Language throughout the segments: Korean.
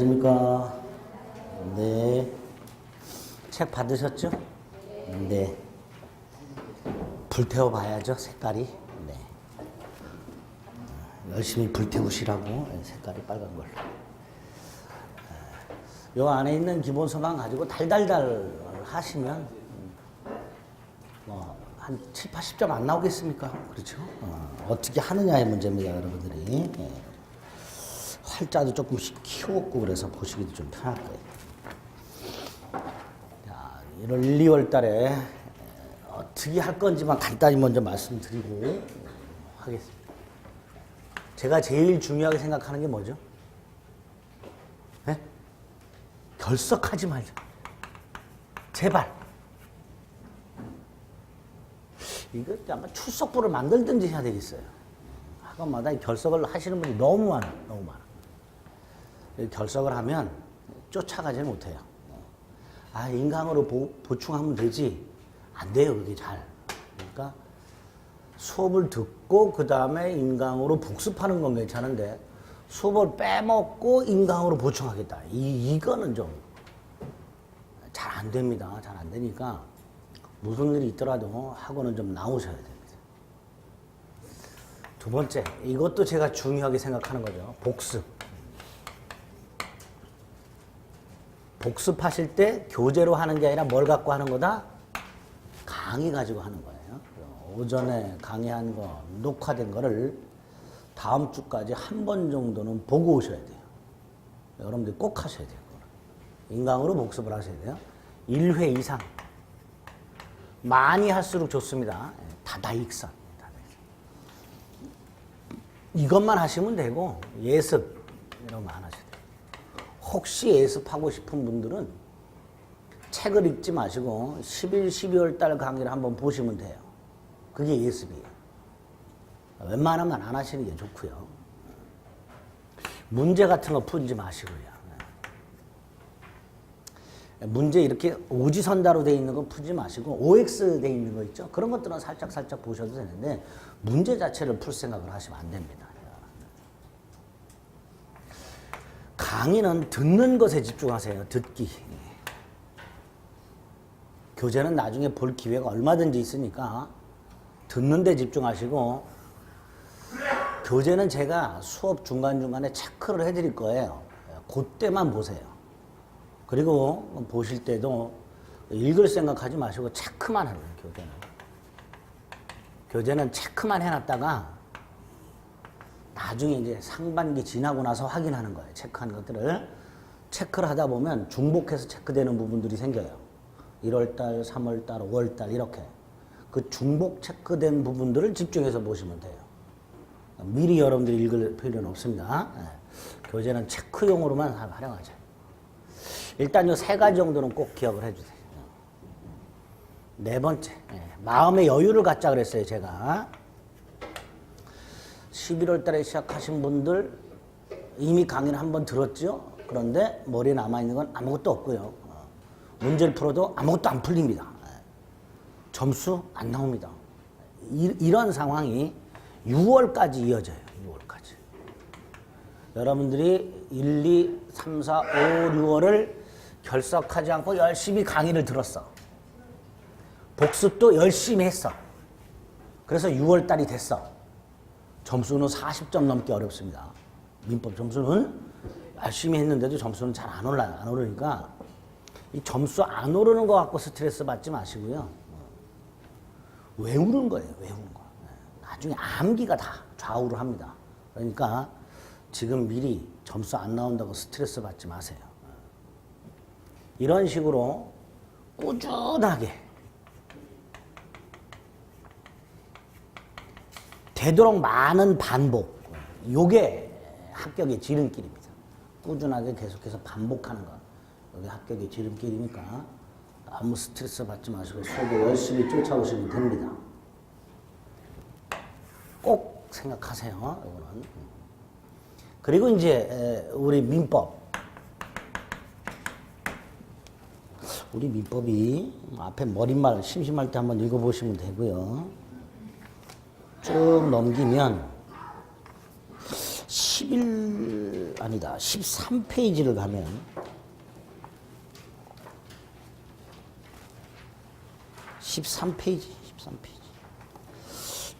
안녕하십니까? 네. 책 받으셨죠? 네. 불태워 봐야죠, 색깔이. 네. 열심히 불태우시라고, 색깔이 빨간 걸로. 요 안에 있는 기본서만 가지고 달달달 하시면, 한 7, 80점 안 나오겠습니까? 그렇죠? 어떻게 하느냐의 문제입니다, 여러분들이. 활자도 조금씩 키웠고 그래서 보시기도 좀 편할 거예요. 자, 1월 1, 2월 달에 어떻게 할 건지만 간단히 먼저 말씀드리고 하겠습니다. 제가 제일 중요하게 생각하는 게 뭐죠? 네? 결석하지 말자. 제발. 이거 아마 출석부를 만들든지 해야 되겠어요. 학원마다 결석을 하시는 분이 너무 많아, 너무 많아. 결석을 하면 쫓아가지 못해요. 인강으로 보충하면 되지. 안 돼요, 그게 잘. 그러니까 수업을 듣고 그 다음에 인강으로 복습하는 건 괜찮은데 수업을 빼먹고 인강으로 보충하겠다. 이거는 좀 잘 안 됩니다. 잘 안 되니까 무슨 일이 있더라도 학원은 좀 나오셔야 됩니다. 두 번째, 이것도 제가 중요하게 생각하는 거죠. 복습. 복습하실 때 교재로 하는 게 아니라 뭘 갖고 하는 거다? 강의 가지고 하는 거예요. 오전에 강의한 거, 녹화된 거를 다음 주까지 한 번 정도는 보고 오셔야 돼요. 여러분들 꼭 하셔야 돼요. 인강으로 복습을 하셔야 돼요. 1회 이상. 많이 할수록 좋습니다. 다다익선. 이것만 하시면 되고 예습 이런 거 안 하셔야 돼요. 혹시 예습하고 싶은 분들은 책을 읽지 마시고 11, 12월 달 강의를 한번 보시면 돼요. 그게 예습이에요. 웬만하면 안 하시는 게 좋고요. 문제 같은 거 풀지 마시고요. 문제 이렇게 오지선다로 돼 있는 거 풀지 마시고 OX 돼 있는 거 있죠? 그런 것들은 살짝 보셔도 되는데 문제 자체를 풀 생각을 하시면 안 됩니다. 강의는 듣는 것에 집중하세요. 듣기. 교재는 나중에 볼 기회가 얼마든지 있으니까 듣는 데 집중하시고 교재는 제가 수업 중간중간에 체크를 해드릴 거예요. 그때만 보세요. 그리고 보실 때도 읽을 생각하지 마시고 체크만 해요. 교재는 체크만 해놨다가 나중에 이제 상반기 지나고 나서 확인하는 거예요. 체크한 것들을. 체크를 하다 보면 중복해서 체크되는 부분들이 생겨요. 1월달, 3월달, 5월달 이렇게. 그 중복 체크된 부분들을 집중해서 보시면 돼요. 미리 여러분들이 읽을 필요는 없습니다. 교재는 체크용으로만 활용하죠. 일단 이 세 가지 정도는 꼭 기억을 해주세요. 네 번째, 마음의 여유를 갖자 그랬어요, 제가. 11월 달에 시작하신 분들 이미 강의는 한번 들었죠? 그런데 머리에 남아있는 건 아무것도 없고요. 문제를 풀어도 아무것도 안 풀립니다. 점수 안 나옵니다. 이런 상황이 6월까지 이어져요. 6월까지. 여러분들이 1, 2, 3, 4, 5, 6월을 결석하지 않고 열심히 강의를 들었어. 복습도 열심히 했어. 그래서 6월달이 됐어. 점수는 40점 넘기 어렵습니다. 민법 점수는 열심히 했는데도 점수는 잘 안 올라요. 안 오르니까 이 점수 안 오르는 거 갖고 스트레스 받지 마시고요. 외우는 거예요. 외우는 거. 나중에 암기가 다 좌우를 합니다. 그러니까 지금 미리 점수 안 나온다고 스트레스 받지 마세요. 이런 식으로 꾸준하게 되도록 많은 반복. 요게 합격의 지름길입니다. 꾸준하게 계속해서 반복하는 거. 이게 합격의 지름길이니까 아무 스트레스 받지 마시고 수업을 열심히 쫓아오시면 됩니다. 꼭 생각하세요. 이거는. 그리고 이제 우리 민법. 우리 민법이 앞에 머릿말 심심할 때 한번 읽어보시면 되고요. 쭉 넘기면 13페이지를 가면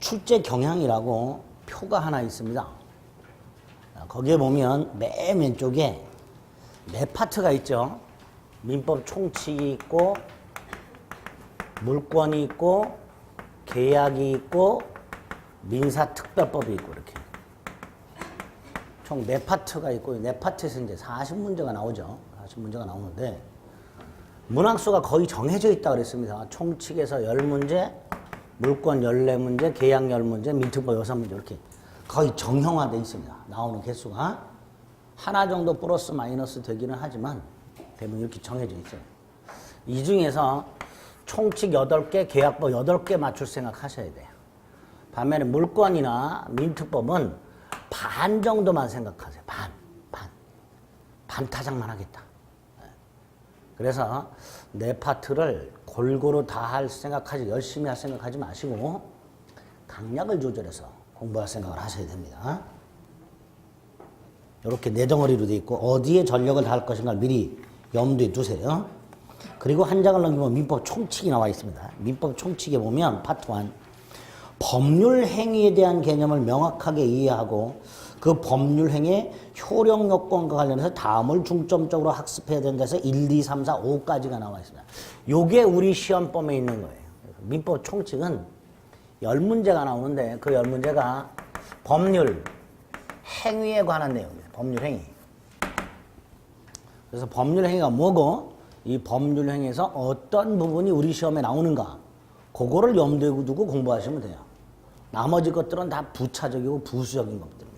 출제 경향이라고 표가 하나 있습니다. 거기에 보면 맨 왼쪽에 네 파트가 있죠. 민법 총칙이 있고 물권이 있고 계약이 있고 민사특별법이 있고 이렇게 총 네 파트가 있고 네 파트에서 이제 40문제가 나오죠. 40문제가 나오는데 문항수가 거의 정해져 있다고 그랬습니다. 총칙에서 10문제, 물권 14문제, 계약 10문제, 민특법 6문제 이렇게 거의 정형화되어 있습니다. 나오는 개수가 하나 정도 플러스 마이너스 되기는 하지만 대부분 이렇게 정해져 있어요. 이 중에서 총칙 8개, 계약법 8개 맞출 생각 하셔야 돼요. 반면에 물권이나 민특법은 반 정도만 생각하세요. 반 타작만 하겠다. 그래서 네 파트를 골고루 다 할 생각하지, 열심히 할 생각하지 마시고 강약을 조절해서 공부할 생각을 하셔야 됩니다. 이렇게 네 덩어리로 되어 있고 어디에 전력을 다할 것인가 미리 염두에 두세요. 그리고 한 장을 넘기면 민법 총칙이 나와 있습니다. 민법 총칙에 보면 파트 1 법률 행위에 대한 개념을 명확하게 이해하고 그 법률 행위의 효력 요건과 관련해서 다음을 중점적으로 학습해야 된다 해서 1, 2, 3, 4, 5까지가 나와 있습니다. 요게 우리 시험범에 있는 거예요. 민법 총칙은 10문제가 나오는데 그 10문제가 법률 행위에 관한 내용이에요. 법률 행위. 그래서 법률 행위가 뭐고 이 법률 행위에서 어떤 부분이 우리 시험에 나오는가 그거를 염두에 두고 공부하시면 돼요. 나머지 것들은 다 부차적이고 부수적인 것들입니다.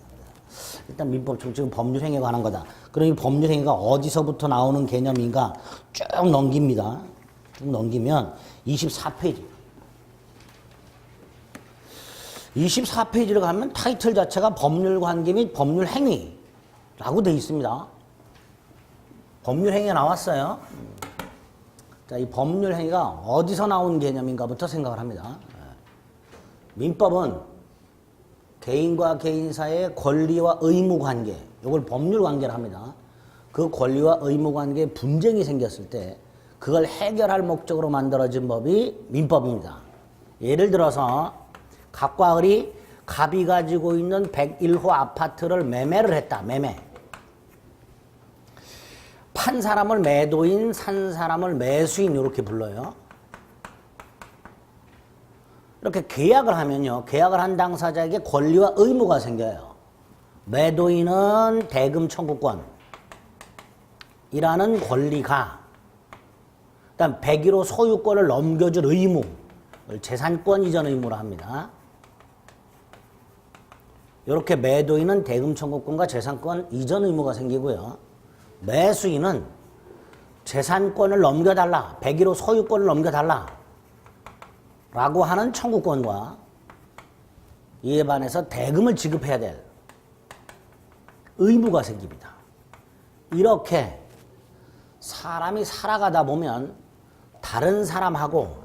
일단 민법 총칙은 법률 행위에 관한 거다. 그럼 이 법률 행위가 어디서부터 나오는 개념인가 쭉 넘깁니다. 쭉 넘기면 24페이지. 24페이지를 가면 타이틀 자체가 법률 관계 및 법률 행위라고 되어 있습니다. 법률 행위가 나왔어요. 자, 이 법률 행위가 어디서 나온 개념인가부터 생각을 합니다. 민법은 개인과 개인 사이의 권리와 의무 관계, 이걸 법률 관계를 합니다. 그 권리와 의무 관계에 분쟁이 생겼을 때 그걸 해결할 목적으로 만들어진 법이 민법입니다. 예를 들어서 갑과 을이 갑이 가지고 있는 101호 아파트를 매매를 했다. 매매. 판 사람을 매도인, 산 사람을 매수인 이렇게 불러요. 이렇게 계약을 하면요. 계약을 한 당사자에게 권리와 의무가 생겨요. 매도인은 대금 청구권이라는 권리가 일단 101호 소유권을 넘겨줄 의무, 재산권 이전 의무로 합니다. 이렇게 매도인은 대금 청구권과 재산권 이전 의무가 생기고요. 매수인은 재산권을 넘겨달라, 101호 소유권을 넘겨달라 라고 하는 청구권과 이에 반해서 대금을 지급해야 될 의무가 생깁니다. 이렇게 사람이 살아가다 보면 다른 사람하고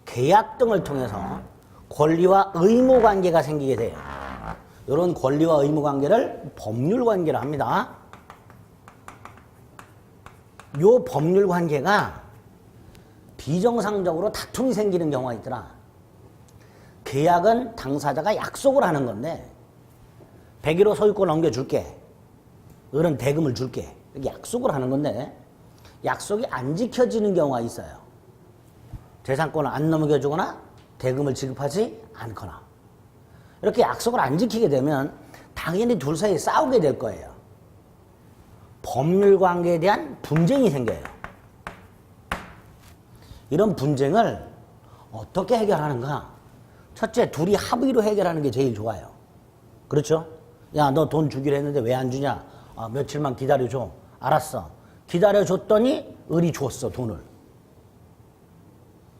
계약 등을 통해서 권리와 의무 관계가 생기게 돼요. 이런 권리와 의무 관계를 법률 관계라 합니다. 이 법률 관계가 비정상적으로 다툼이 생기는 경우가 있더라. 계약은 당사자가 약속을 하는 건데 101호 소유권 넘겨줄게. 을은 대금을 줄게. 이렇게 약속을 하는 건데 약속이 안 지켜지는 경우가 있어요. 재산권을 안 넘겨주거나 대금을 지급하지 않거나. 이렇게 약속을 안 지키게 되면 당연히 둘 사이에 싸우게 될 거예요. 법률 관계에 대한 분쟁이 생겨요. 이런 분쟁을 어떻게 해결하는가? 첫째, 둘이 합의로 해결하는 게 제일 좋아요. 그렇죠? 야, 너 돈 주기로 했는데 왜 안 주냐? 아, 며칠만 기다려줘. 알았어. 기다려줬더니 을이 줬어, 돈을.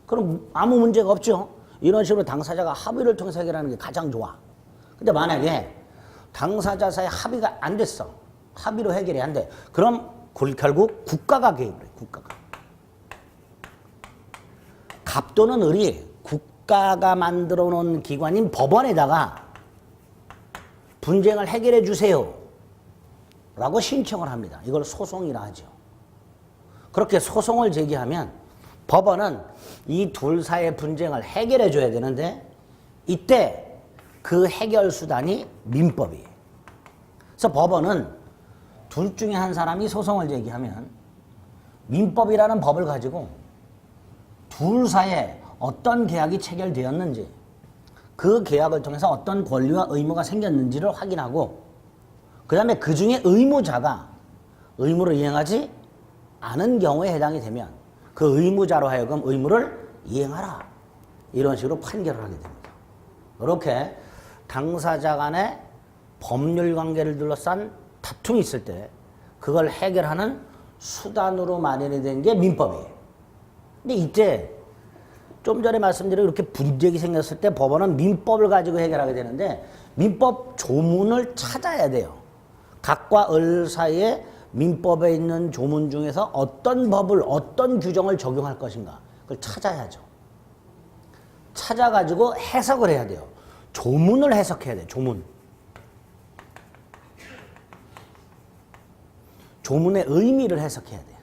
그럼 아무 문제가 없죠? 이런 식으로 당사자가 합의를 통해서 해결하는 게 가장 좋아. 근데 만약에 당사자 사이 합의가 안 됐어. 합의로 해결이 안 돼. 그럼 결국 국가가 개입을 해, 국가가. 갑 또는 을이 국가가 만들어 놓은 기관인 법원에다가 분쟁을 해결해 주세요 라고 신청을 합니다. 이걸 소송이라 하죠. 그렇게 소송을 제기하면 법원은 이 둘 사이의 분쟁을 해결해 줘야 되는데 이때 그 해결 수단이 민법이에요. 그래서 법원은 둘 중에 한 사람이 소송을 제기하면 민법이라는 법을 가지고 둘 사이에 어떤 계약이 체결되었는지 그 계약을 통해서 어떤 권리와 의무가 생겼는지를 확인하고 그 다음에 그 중에 의무자가 의무를 이행하지 않은 경우에 해당이 되면 그 의무자로 하여금 의무를 이행하라. 이런 식으로 판결을 하게 됩니다. 이렇게 당사자 간의 법률 관계를 둘러싼 다툼이 있을 때 그걸 해결하는 수단으로 마련이 된 게 민법이에요. 근데 이때 좀 전에 말씀드린 이렇게 분쟁이 생겼을 때 법원은 민법을 가지고 해결하게 되는데 민법 조문을 찾아야 돼요. 각과 을 사이에 민법에 있는 조문 중에서 어떤 법을 어떤 규정을 적용할 것인가 그걸 찾아야죠. 찾아가지고 해석을 해야 돼요. 조문을 해석해야 돼요. 조문의 의미를 해석해야 돼요.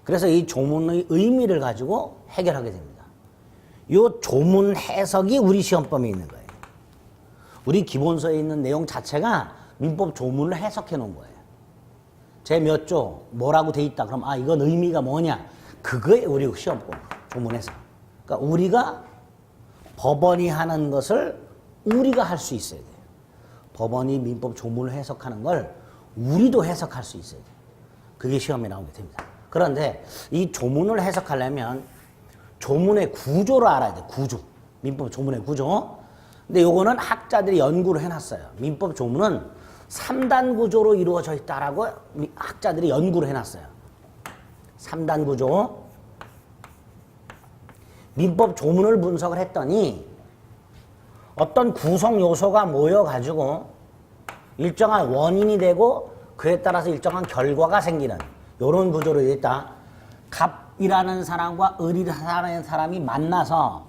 그래서 이 조문의 의미를 가지고 해결하게 됩니다. 이 조문 해석이 우리 시험범위에 있는 거예요. 우리 기본서에 있는 내용 자체가 민법 조문을 해석해 놓은 거예요. 제 몇 조 뭐라고 돼 있다. 그럼 이건 의미가 뭐냐. 그거에 우리 시험범위 조문 해석. 그러니까 우리가 법원이 하는 것을 우리가 할 수 있어야 돼요. 법원이 민법 조문을 해석하는 걸 우리도 해석할 수 있어야 돼요. 그게 시험에 나오게 됩니다. 그런데 이 조문을 해석하려면 조문의 구조를 알아야 돼요. 구조. 민법 조문의 구조. 근데 요거는 학자들이 연구를 해놨어요. 민법 조문은 3단 구조로 이루어져 있다라고 학자들이 연구를 해놨어요. 3단 구조. 민법 조문을 분석을 했더니 어떤 구성 요소가 모여가지고 일정한 원인이 되고 그에 따라서 일정한 결과가 생기는 이런 구조로 되어 있다. 갑이라는 사람과 을이라는 사람이 만나서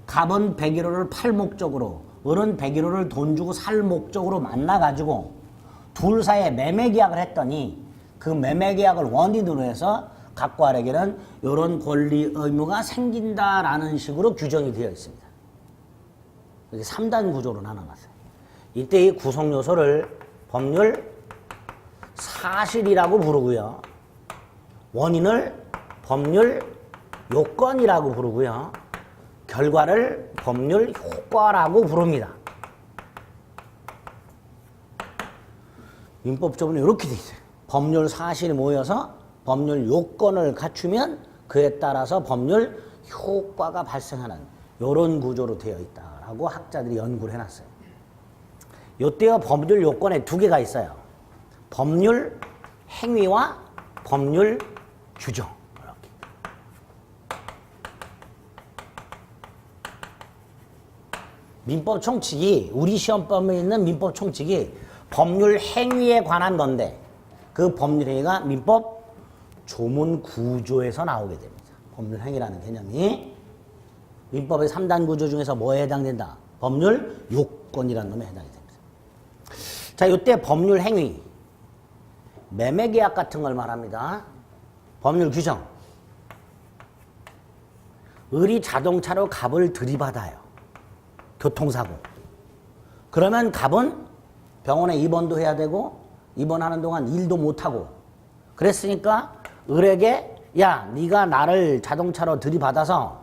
갑은 101호를 팔 목적으로 을은 101호를 돈 주고 살 목적으로 만나가지고 둘 사이에 매매 계약을 했더니 그 매매 계약을 원인으로 해서 갑과 을에게는 이런 권리 의무가 생긴다라는 식으로 규정이 되어 있습니다. 이게 3단 구조로 나눠놨어요. 이때 이 구성 요소를 법률 사실이라고 부르고요. 원인을 법률 요건이라고 부르고요. 결과를 법률 효과라고 부릅니다. 민법 조문이 이렇게 돼 있어요. 법률 사실이 모여서 법률 요건을 갖추면 그에 따라서 법률 효과가 발생하는 이런 구조로 되어 있다라고 학자들이 연구를 해놨어요. 이때의 법률 요건에 두 개가 있어요. 법률 행위와 법률 규정. 이렇게. 민법 총칙이 우리 시험범위에 있는 민법 총칙이 법률 행위에 관한 건데 그 법률 행위가 민법 조문 구조에서 나오게 됩니다. 법률 행위라는 개념이 민법의 3단 구조 중에서 뭐에 해당된다? 법률 요건이라는 놈에 해당이 됩니다. 자, 이때 법률 행위 매매 계약 같은 걸 말합니다. 법률 규정. 을이 자동차로 갑을 들이받아요. 교통사고. 그러면 갑은 병원에 입원도 해야 되고 입원하는 동안 일도 못하고 그랬으니까 을에게 야 네가 나를 자동차로 들이받아서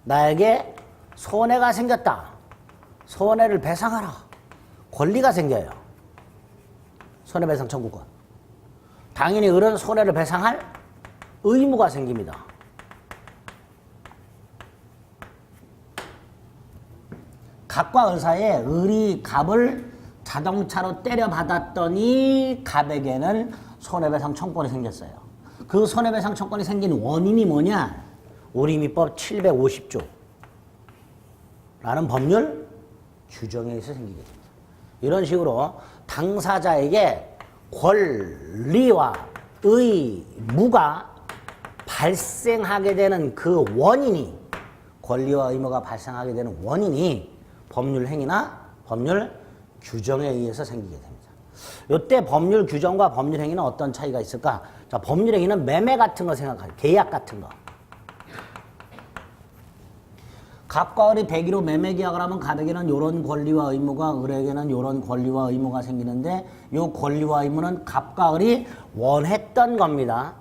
나에게 손해가 생겼다. 손해를 배상하라. 권리가 생겨요. 손해배상 청구권. 당연히 을은 손해를 배상할 의무가 생깁니다. 갑과 을 사이에 을이 갑을 자동차로 때려받았더니 갑에게는 손해배상 청구권이 생겼어요. 그 손해배상 청구권이 생긴 원인이 뭐냐? 우리민법 750조 라는 법률 규정에 의해서 생기게 됩니다. 이런 식으로 당사자에게 권리와 의무가 발생하게 되는 그 원인이 권리와 의무가 발생하게 되는 원인이 법률 행위나 법률 규정에 의해서 생기게 됩니다. 이때 법률 규정과 법률 행위는 어떤 차이가 있을까? 자, 법률 행위는 매매 같은 거 생각하죠. 계약 같은 거. 갑과 을이 백의로 매매 계약을 하면 갑에게는 이런 권리와 의무가, 을에게는 이런 권리와 의무가 생기는데 이 권리와 의무는 갑과 을이 원했던 겁니다.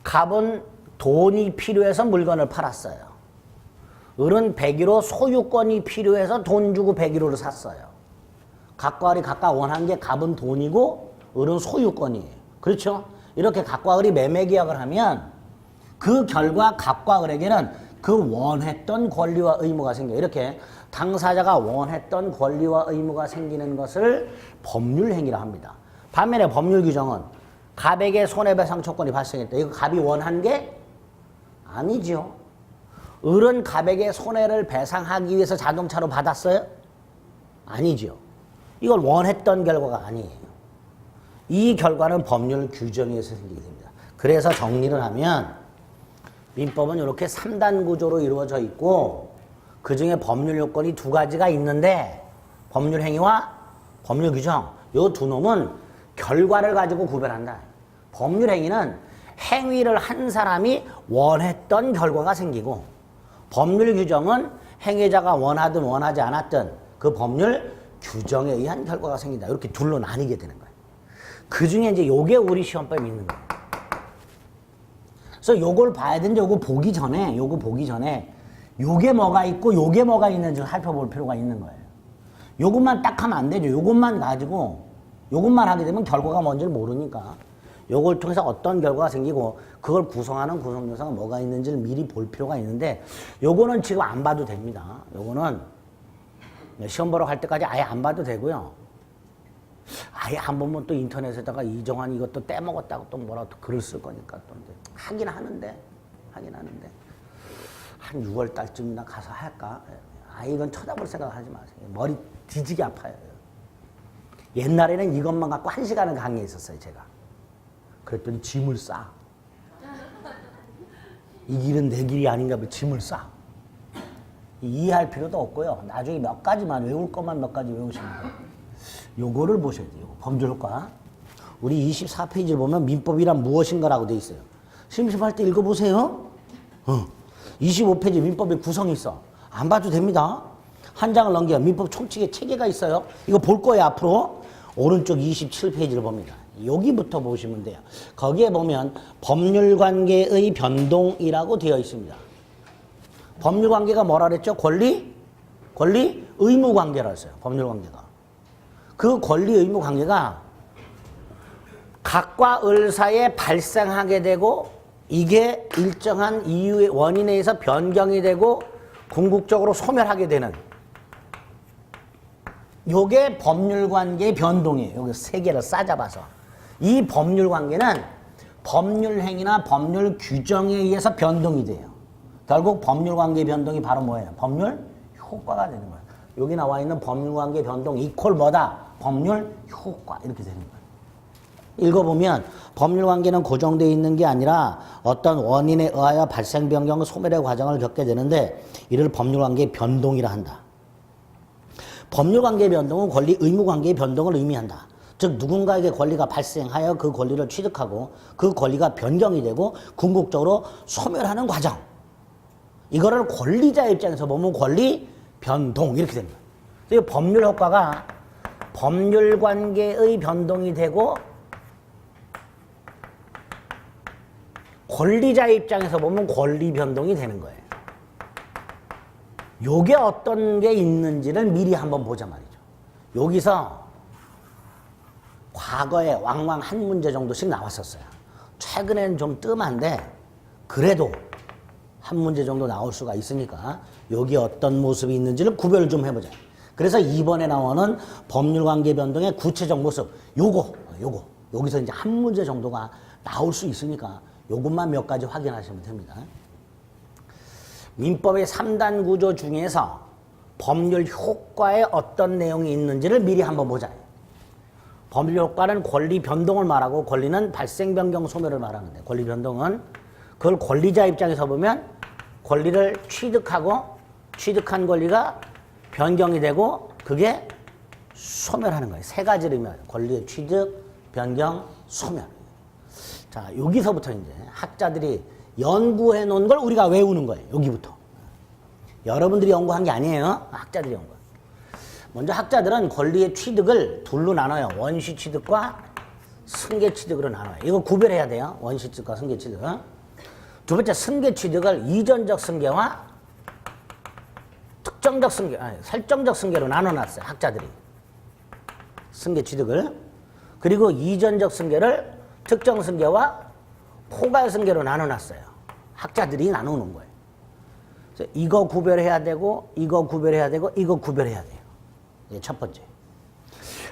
갑은 돈이 필요해서 물건을 팔았어요. 을은 백의로 소유권이 필요해서 돈 주고 백의로를 샀어요. 갑과 을이 각각 원한 게 갑은 돈이고 을은 소유권이에요. 그렇죠? 이렇게 갑과 을이 매매 계약을 하면 그 결과 갑과 을에게는 그 원했던 권리와 의무가 생겨요. 이렇게 당사자가 원했던 권리와 의무가 생기는 것을 법률 행위라 합니다. 반면에 법률 규정은 갑에게 손해배상 조건이 발생했다. 이거 갑이 원한 게 아니죠. 을은 갑에게 손해를 배상하기 위해서 자동차로 받았어요? 아니죠. 이걸 원했던 결과가 아니에요. 이 결과는 법률 규정에 의해서 생기게 됩니다. 그래서 정리를 하면 민법은 이렇게 3단 구조로 이루어져 있고 그 중에 법률 요건이 두 가지가 있는데 법률 행위와 법률 규정 이 두 놈은 결과를 가지고 구별한다. 법률 행위는 행위를 한 사람이 원했던 결과가 생기고 법률 규정은 행위자가 원하든 원하지 않았든 그 법률 규정에 의한 결과가 생긴다. 이렇게 둘로 나뉘게 되는 거예요. 그 중에 이제 요게 우리 시험법에 있는 거예요. 그래서 요걸 봐야 되는데 요거 보기 전에 요게 뭐가 있고 요게 뭐가 있는지 살펴볼 필요가 있는 거예요. 요것만 딱 하면 안 되죠. 요것만 가지고 요것만 하게 되면 결과가 뭔지를 모르니까 요걸 통해서 어떤 결과가 생기고 그걸 구성하는 구성요소가 뭐가 있는지를 미리 볼 필요가 있는데 요거는 지금 안 봐도 됩니다. 요거는 시험 보러 갈 때까지 아예 안 봐도 되고요. 아예 안 보면 또 인터넷에다가 이정환 이것도 떼먹었다고 또 뭐라고 또 글을 쓸 거니까 또 하긴 하는데 한 6월 달쯤이나 가서 할까? 아 이건 쳐다볼 생각 하지 마세요. 머리 뒤지게 아파요. 옛날에는 이것만 갖고 1시간을 강의했었어요, 제가. 그랬더니 짐을 싸. 이 길은 내 길이 아닌가 봐 짐을 싸. 이해할 필요도 없고요. 나중에 몇 가지만 외울 것만 몇 가지 외우시면 돼요. 요거를 보셔야 돼요. 법률효과. 우리 24페이지를 보면 민법이란 무엇인가라고 돼 있어요. 심심할 때 읽어보세요. 25페이지 민법의 구성이 있어. 안 봐도 됩니다. 한 장을 넘겨요. 민법 총칙에 체계가 있어요. 이거 볼 거예요, 앞으로. 오른쪽 27페이지를 봅니다. 여기부터 보시면 돼요. 거기에 보면 법률관계의 변동이라고 되어 있습니다. 법률관계가 뭐라 그랬죠? 권리, 의무관계라 했어요. 법률관계가. 그 권리, 의무관계가 각과 을 사이에 발생하게 되고 이게 일정한 이유의 원인에 의해서 변경이 되고 궁극적으로 소멸하게 되는 요게 법률관계의 변동이에요. 여기 세 개를 싸잡아서. 이 법률관계는 법률행위나 법률 규정에 의해서 변동이 돼요. 결국 법률관계 변동이 바로 뭐예요? 법률 효과가 되는 거예요. 여기 나와 있는 법률관계 변동 이퀄 뭐다? 법률 효과 이렇게 되는 거예요. 읽어보면 법률관계는 고정되어 있는 게 아니라 어떤 원인에 의하여 발생, 변경, 소멸의 과정을 겪게 되는데 이를 법률관계의 변동이라 한다. 법률관계의 변동은 권리, 의무관계의 변동을 의미한다. 즉 누군가에게 권리가 발생하여 그 권리를 취득하고 그 권리가 변경이 되고 궁극적으로 소멸하는 과정. 이거를 권리자 입장에서 보면 권리 변동 이렇게 됩니다. 그래서 법률 효과가 법률관계의 변동이 되고 권리자 입장에서 보면 권리 변동이 되는 거예요. 요게 어떤 게 있는지를 미리 한번 보자 말이죠. 여기서 과거에 왕왕 한 문제 정도씩 나왔었어요. 최근에는 좀 뜸한데 그래도 한 문제 정도 나올 수가 있으니까 여기 어떤 모습이 있는지를 구별을 좀 해보자. 그래서 이번에 나오는 법률관계 변동의 구체적 모습 요거 여기서 이제 한 문제 정도가 나올 수 있으니까 요것만 몇 가지 확인하시면 됩니다. 민법의 3단 구조 중에서 법률 효과에 어떤 내용이 있는지를 미리 한번 보자. 법률 효과는 권리 변동을 말하고 권리는 발생, 변경, 소멸을 말하는데 권리 변동은 그걸 권리자 입장에서 보면 권리를 취득하고 취득한 권리가 변경이 되고 그게 소멸하는 거예요. 세 가지를 의미해요. 권리의 취득, 변경, 소멸. 자, 여기서부터 이제 학자들이 연구해 놓은 걸 우리가 외우는 거예요. 여기부터. 여러분들이 연구한 게 아니에요. 학자들이 연구. 먼저 학자들은 권리의 취득을 둘로 나눠요. 원시 취득과 승계 취득으로 나눠요. 이거 구별해야 돼요. 원시 취득과 승계 취득. 두 번째, 승계 취득을 이전적 승계와 특정적 승계, 설정적 승계로 나눠놨어요. 학자들이. 승계 취득을. 그리고 이전적 승계를 특정 승계와 포괄 승계로 나눠놨어요. 학자들이 나누는 거예요. 그래서 이거 구별해야 되고, 이거 구별해야 되고, 이거 구별해야 돼요. 이게 첫 번째.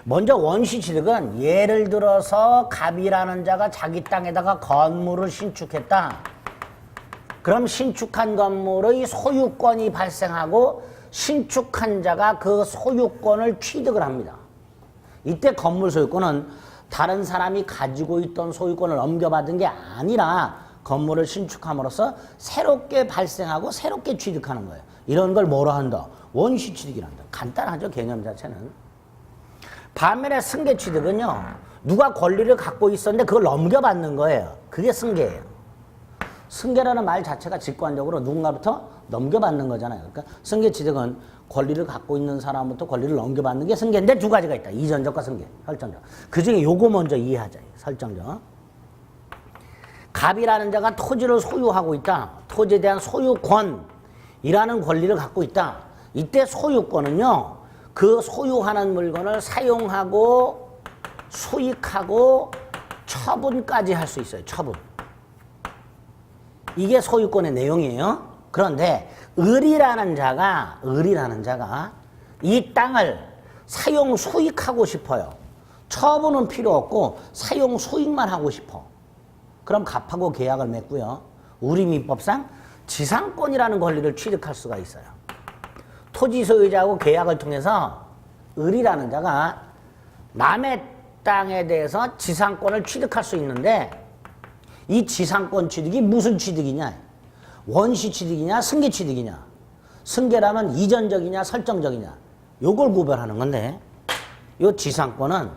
먼저 원시 취득은 예를 들어서 갑이라는 자가 자기 땅에다가 건물을 신축했다. 그럼 신축한 건물의 소유권이 발생하고 신축한 자가 그 소유권을 취득을 합니다. 이때 건물 소유권은 다른 사람이 가지고 있던 소유권을 넘겨받은 게 아니라 건물을 신축함으로써 새롭게 발생하고 새롭게 취득하는 거예요. 이런 걸 뭐라 한다? 원시 취득이란다. 간단하죠, 개념 자체는. 반면에 승계 취득은요, 누가 권리를 갖고 있었는데 그걸 넘겨받는 거예요. 그게 승계예요. 승계라는 말 자체가 직관적으로 누군가부터 넘겨받는 거잖아요. 그러니까 승계 취득은 권리를 갖고 있는 사람부터 권리를 넘겨받는 게 승계인데 두 가지가 있다. 이전적과 승계, 설정적. 그 중에 요거 먼저 이해하자. 설정적. 갑이라는 자가 토지를 소유하고 있다. 토지에 대한 소유권이라는 권리를 갖고 있다. 이때 소유권은요, 그 소유하는 물건을 사용하고 수익하고 처분까지 할 수 있어요. 처분. 이게 소유권의 내용이에요. 그런데 을이라는 자가 이 땅을 사용 수익하고 싶어요. 처분은 필요 없고 사용 수익만 하고 싶어. 그럼 갑하고 계약을 맺고요. 우리민법상 지상권이라는 권리를 취득할 수가 있어요. 토지 소유자하고 계약을 통해서 을이라는 자가 남의 땅에 대해서 지상권을 취득할 수 있는데, 이 지상권 취득이 무슨 취득이냐? 원시 취득이냐, 승계 취득이냐? 승계라면 이전적이냐, 설정적이냐? 요걸 구별하는 건데, 요 지상권은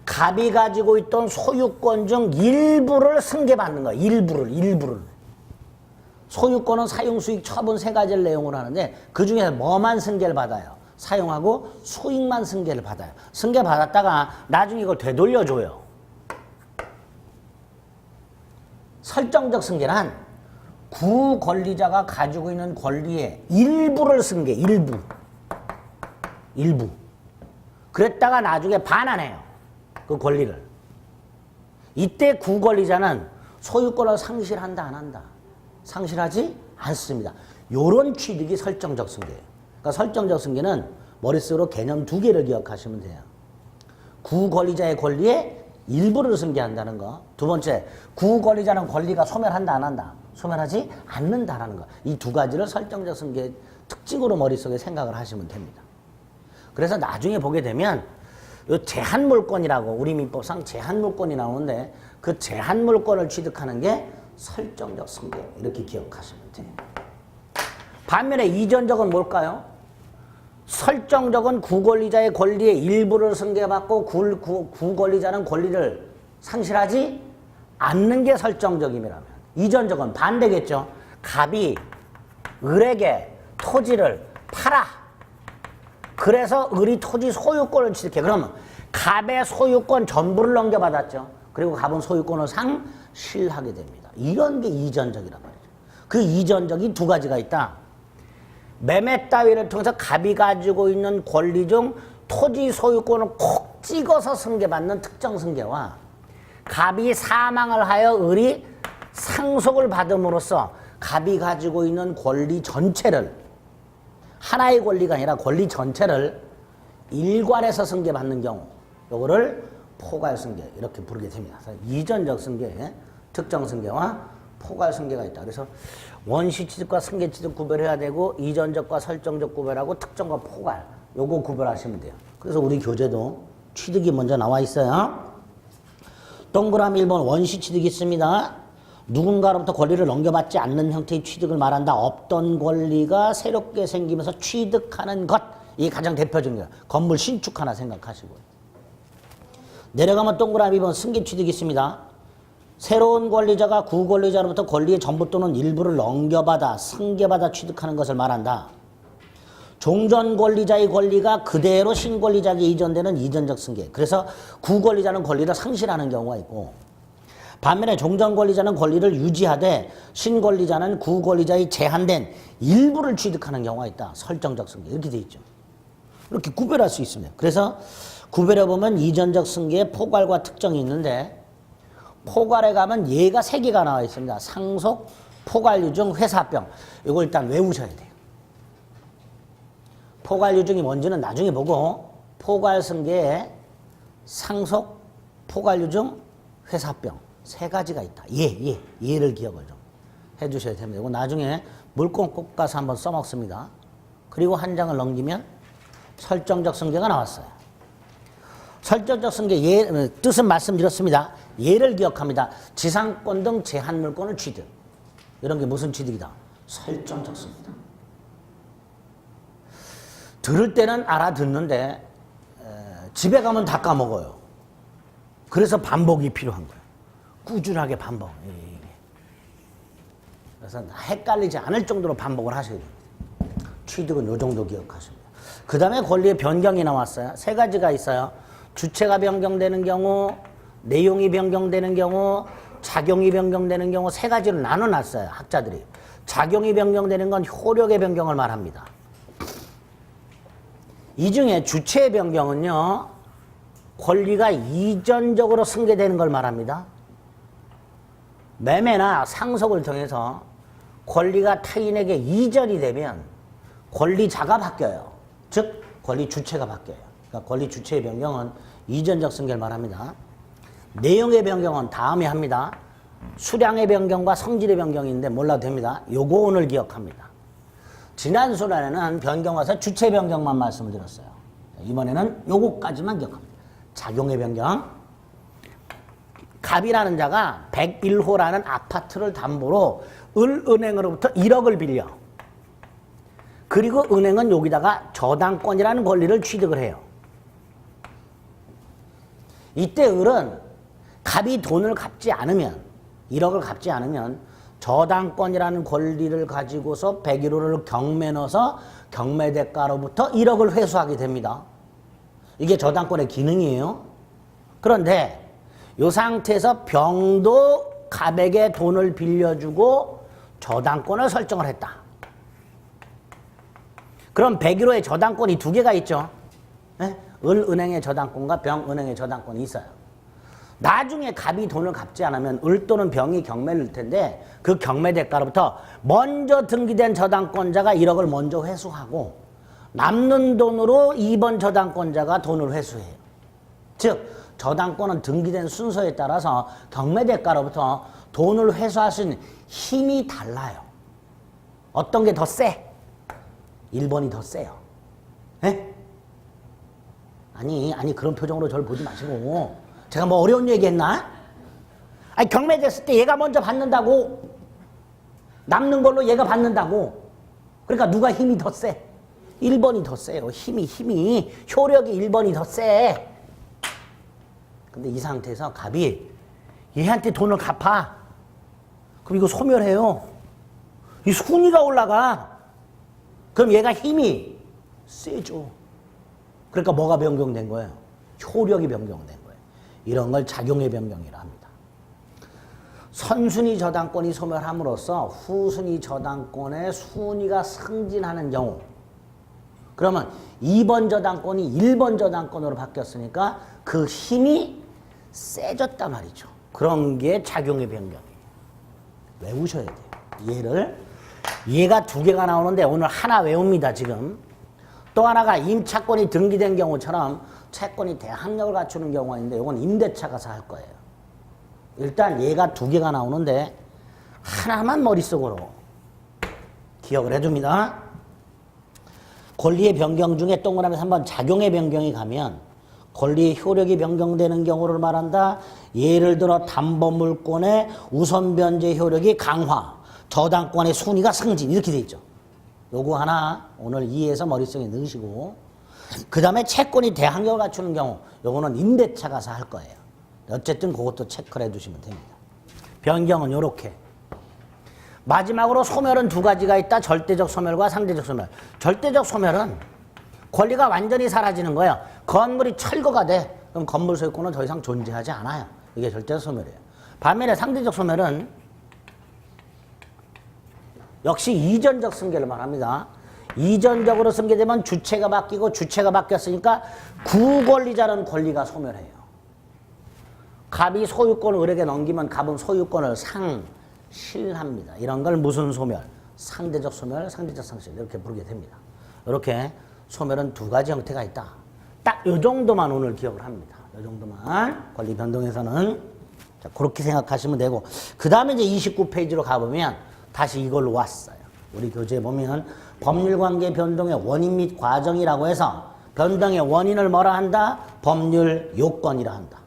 갑이 가지고 있던 소유권 중 일부를 승계받는 거야. 일부를. 소유권은 사용, 수익, 처분 세 가지를 내용으로 하는데 그 중에서 뭐만 승계를 받아요? 사용하고 수익만 승계를 받아요. 승계 받았다가 나중에 이걸 되돌려줘요. 설정적 승계란 구권리자가 가지고 있는 권리의 일부를 승계, 일부. 그랬다가 나중에 반환해요. 그 권리를. 이때 구권리자는 소유권을 상실한다, 안 한다? 상실하지 않습니다. 요런 취득이 설정적 승계예요. 그러니까 설정적 승계는 머릿속으로 개념 두 개를 기억하시면 돼요. 구권리자의 권리에 일부를 승계한다는 거. 두 번째, 구권리자는 권리가 소멸한다, 안 한다? 소멸하지 않는다라는 거. 이 두 가지를 설정적 승계의 특징으로 머릿속에 생각을 하시면 됩니다. 그래서 나중에 보게 되면 요 제한물권이라고, 우리 민법상 제한물권이 나오는데 그 제한물권을 취득하는 게 설정적 승계, 이렇게 기억하시면 돼요. 반면에 이전적은 뭘까요? 설정적은 구권리자의 권리의 일부를 승계받고 구권리자는 권리를 상실하지 않는 게 설정적임이라면, 이전적은 반대겠죠. 갑이 을에게 토지를 팔아. 그래서 을이 토지 소유권을 취득해. 그러면 갑의 소유권 전부를 넘겨받았죠. 그리고 갑은 소유권을 상실하게 됩니다. 이런 게 이전적이란 말이죠. 그 이전적이 두 가지가 있다. 매매 따위를 통해서 갑이 가지고 있는 권리 중 토지 소유권을 콕 찍어서 승계받는 특정 승계와, 갑이 사망을 하여 을이 상속을 받음으로써 갑이 가지고 있는 권리 전체를, 하나의 권리가 아니라 권리 전체를 일괄해서 승계받는 경우, 요거를 포괄 승계, 이렇게 부르게 됩니다. 그래서 이전적 승계, 특정 승계와 포괄 승계가 있다. 그래서 원시 취득과 승계 취득 구별해야 되고, 이전적과 설정적 구별하고, 특정과 포괄, 요거 구별하시면 돼요. 그래서 우리 교재도 취득이 먼저 나와 있어요. 동그라미 1번 원시 취득이 있습니다. 누군가로부터 권리를 넘겨받지 않는 형태의 취득을 말한다. 없던 권리가 새롭게 생기면서 취득하는 것. 이게 가장 대표적인 거예요. 건물 신축 하나 생각하시고요. 내려가면 동그라미 번 승계 취득이 있습니다. 새로운 권리자가 구권리자로부터 권리의 전부 또는 일부를 넘겨받아 승계받아 취득하는 것을 말한다. 종전 권리자의 권리가 그대로 신권리자에게 이전되는 이전적 승계. 그래서 구권리자는 권리를 상실하는 경우가 있고, 반면에 종전 권리자는 권리를 유지하되 신권리자는 구권리자의 제한된 일부를 취득하는 경우가 있다. 설정적 승계. 이렇게 돼 있죠. 이렇게 구별할 수 있습니다. 그래서 구별해 보면 이전적 승계에 포괄과 특정이 있는데, 포괄에 가면 얘가 3개가 나와 있습니다. 상속, 포괄유증, 회사병. 이거 일단 외우셔야 돼요. 포괄유증이 뭔지는 나중에 보고, 포괄승계에 상속, 포괄유증, 회사병 3가지가 있다. 얘를 기억을 좀 해주셔야 됩니다. 이거 나중에 물건 꼭 가서 한번 써먹습니다. 그리고 한 장을 넘기면 설정적 승계가 나왔어요. 설정적 승계 뜻은 말씀드렸습니다. 예를 기억합니다. 지상권 등 제한물권을 취득. 이런 게 무슨 취득이다? 설정적 승계다. 들을 때는 알아듣는데 집에 가면 다 까먹어요. 그래서 반복이 필요한 거예요. 꾸준하게 반복. 그래서 헷갈리지 않을 정도로 반복을 하셔야 돼요. 취득은 이 정도 기억하십니다. 그 다음에 권리의 변경이 나왔어요. 3가지가 있어요. 주체가 변경되는 경우, 내용이 변경되는 경우, 작용이 변경되는 경우 3가지로 나눠놨어요. 학자들이. 작용이 변경되는 건 효력의 변경을 말합니다. 이 중에 주체의 변경은요, 권리가 이전적으로 승계되는 걸 말합니다. 매매나 상속을 통해서 권리가 타인에게 이전이 되면 권리자가 바뀌어요. 즉 권리 주체가 바뀌어요. 그러니까 권리 주체의 변경은 이전적 승계를 말합니다. 내용의 변경은 다음에 합니다. 수량의 변경과 성질의 변경이 있는데 몰라도 됩니다. 요거 오늘 기억합니다. 지난 시간에는 변경 와서 주체 변경만 말씀을 드렸어요. 이번에는 요거까지만 기억합니다. 작용의 변경. 갑이라는 자가 101호라는 아파트를 담보로 을은행으로부터 1억을 빌려. 그리고 은행은 여기다가 저당권이라는 권리를 취득을 해요. 이때 을은 갑이 돈을 갚지 않으면, 1억을 갚지 않으면 저당권이라는 권리를 가지고서 101호를 경매 넣어서 경매 대가로부터 1억을 회수하게 됩니다. 이게 저당권의 기능이에요. 그런데 이 상태에서 병도 갑에게 돈을 빌려주고 저당권을 설정을 했다. 그럼 101호의 저당권이 2개가 있죠. 네? 을은행의 저당권과 병은행의 저당권이 있어요. 나중에 갑이 돈을 갚지 않으면 을 또는 병이 경매를 넣을 텐데 그 경매 대가로부터 먼저 등기된 저당권자가 1억을 먼저 회수하고 남는 돈으로 2번 저당권자가 돈을 회수해요. 즉 저당권은 등기된 순서에 따라서 경매 대가로부터 돈을 회수할 수 있는 힘이 달라요. 어떤 게 더 세? 1번이 더 세요. 에? 아니 그런 표정으로 저를 보지 마시고 제가 뭐 어려운 얘기 했나? 아니 경매됐을 때 얘가 먼저 받는다고, 남는 걸로 얘가 받는다고. 그러니까 누가 힘이 더 세? 1번이 더 세요. 힘이 효력이 1번이 더 세. 근데 이 상태에서 갑이 얘한테 돈을 갚아. 그럼 이거 소멸해요. 이 순위가 올라가. 그럼 얘가 힘이 세죠. 그러니까 뭐가 변경된 거예요? 효력이 변경된 거예요. 이런 걸 작용의 변경이라 합니다. 선순위 저당권이 소멸함으로써 후순위 저당권의 순위가 승진하는 경우, 그러면 2번 저당권이 1번 저당권으로 바뀌었으니까 그 힘이 세졌단 말이죠. 그런 게 작용의 변경이에요. 외우셔야 돼요. 얘가 2개가 나오는데 오늘 하나 외웁니다. 지금 또 하나가 임차권이 등기된 경우처럼 채권이 대항력을 갖추는 경우가 있는데 이건 임대차 가서 할 거예요. 일단 얘가 2개가 나오는데 하나만 머릿속으로 기억을 해줍니다. 권리의 변경 중에 동그라미 3번 작용의 변경이 가면 권리 효력이 변경되는 경우를 말한다. 예를 들어 담보물권의 우선 변제 효력이 강화, 저당권의 순위가 승진 이렇게 돼 있죠. 요거 하나 오늘 이해해서 머릿속에 넣으시고 그 다음에 채권이 대항력을 갖추는 경우 요거는 임대차 가서 할 거예요. 어쨌든 그것도 체크를 해두시면 됩니다. 변경은 요렇게. 마지막으로 소멸은 두 가지가 있다. 절대적 소멸과 상대적 소멸. 절대적 소멸은 권리가 완전히 사라지는 거예요. 건물이 철거가 돼. 그럼 건물 소유권은 더 이상 존재하지 않아요. 이게 절대적 소멸이에요. 반면에 상대적 소멸은 역시 이전적 승계를 말합니다. 이전적으로 승계되면 주체가 바뀌고 주체가 바뀌었으니까 구권리자는 권리가 소멸해요. 갑이 소유권을 을에게 넘기면 갑은 소유권을 상실합니다. 이런 걸 무슨 소멸? 상대적 소멸, 상대적 상실 이렇게 부르게 됩니다. 이렇게 소멸은 두 가지 형태가 있다. 딱 이 정도만 오늘 기억을 합니다. 이 정도만 권리 변동에서는 자, 그렇게 생각하시면 되고 그 다음에 이제 29페이지로 가보면 다시 이걸로 왔어요. 우리 교재에 보면 법률관계 변동의 원인 및 과정이라고 해서 변동의 원인을 뭐라 한다? 법률 요건이라 한다.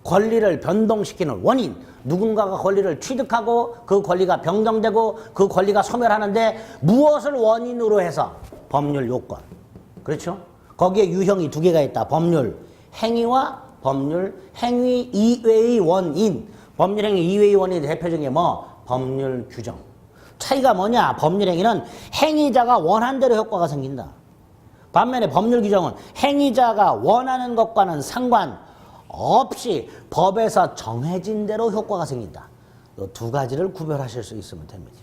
권리를 변동시키는 원인, 누군가가 권리를 취득하고 그 권리가 변경되고 그 권리가 소멸하는데 무엇을 원인으로 해서? 법률 요건. 그렇죠? 거기에 유형이 두 개가 있다. 법률 행위와 법률 행위 이외의 원인. 법률 행위 이외의 원인의 대표적인 게 뭐? 법률 규정. 차이가 뭐냐? 법률 행위는 행위자가 원한 대로 효과가 생긴다. 반면에 법률 규정은 행위자가 원하는 것과는 상관없이 법에서 정해진 대로 효과가 생긴다. 이 두 가지를 구별하실 수 있으면 됩니다.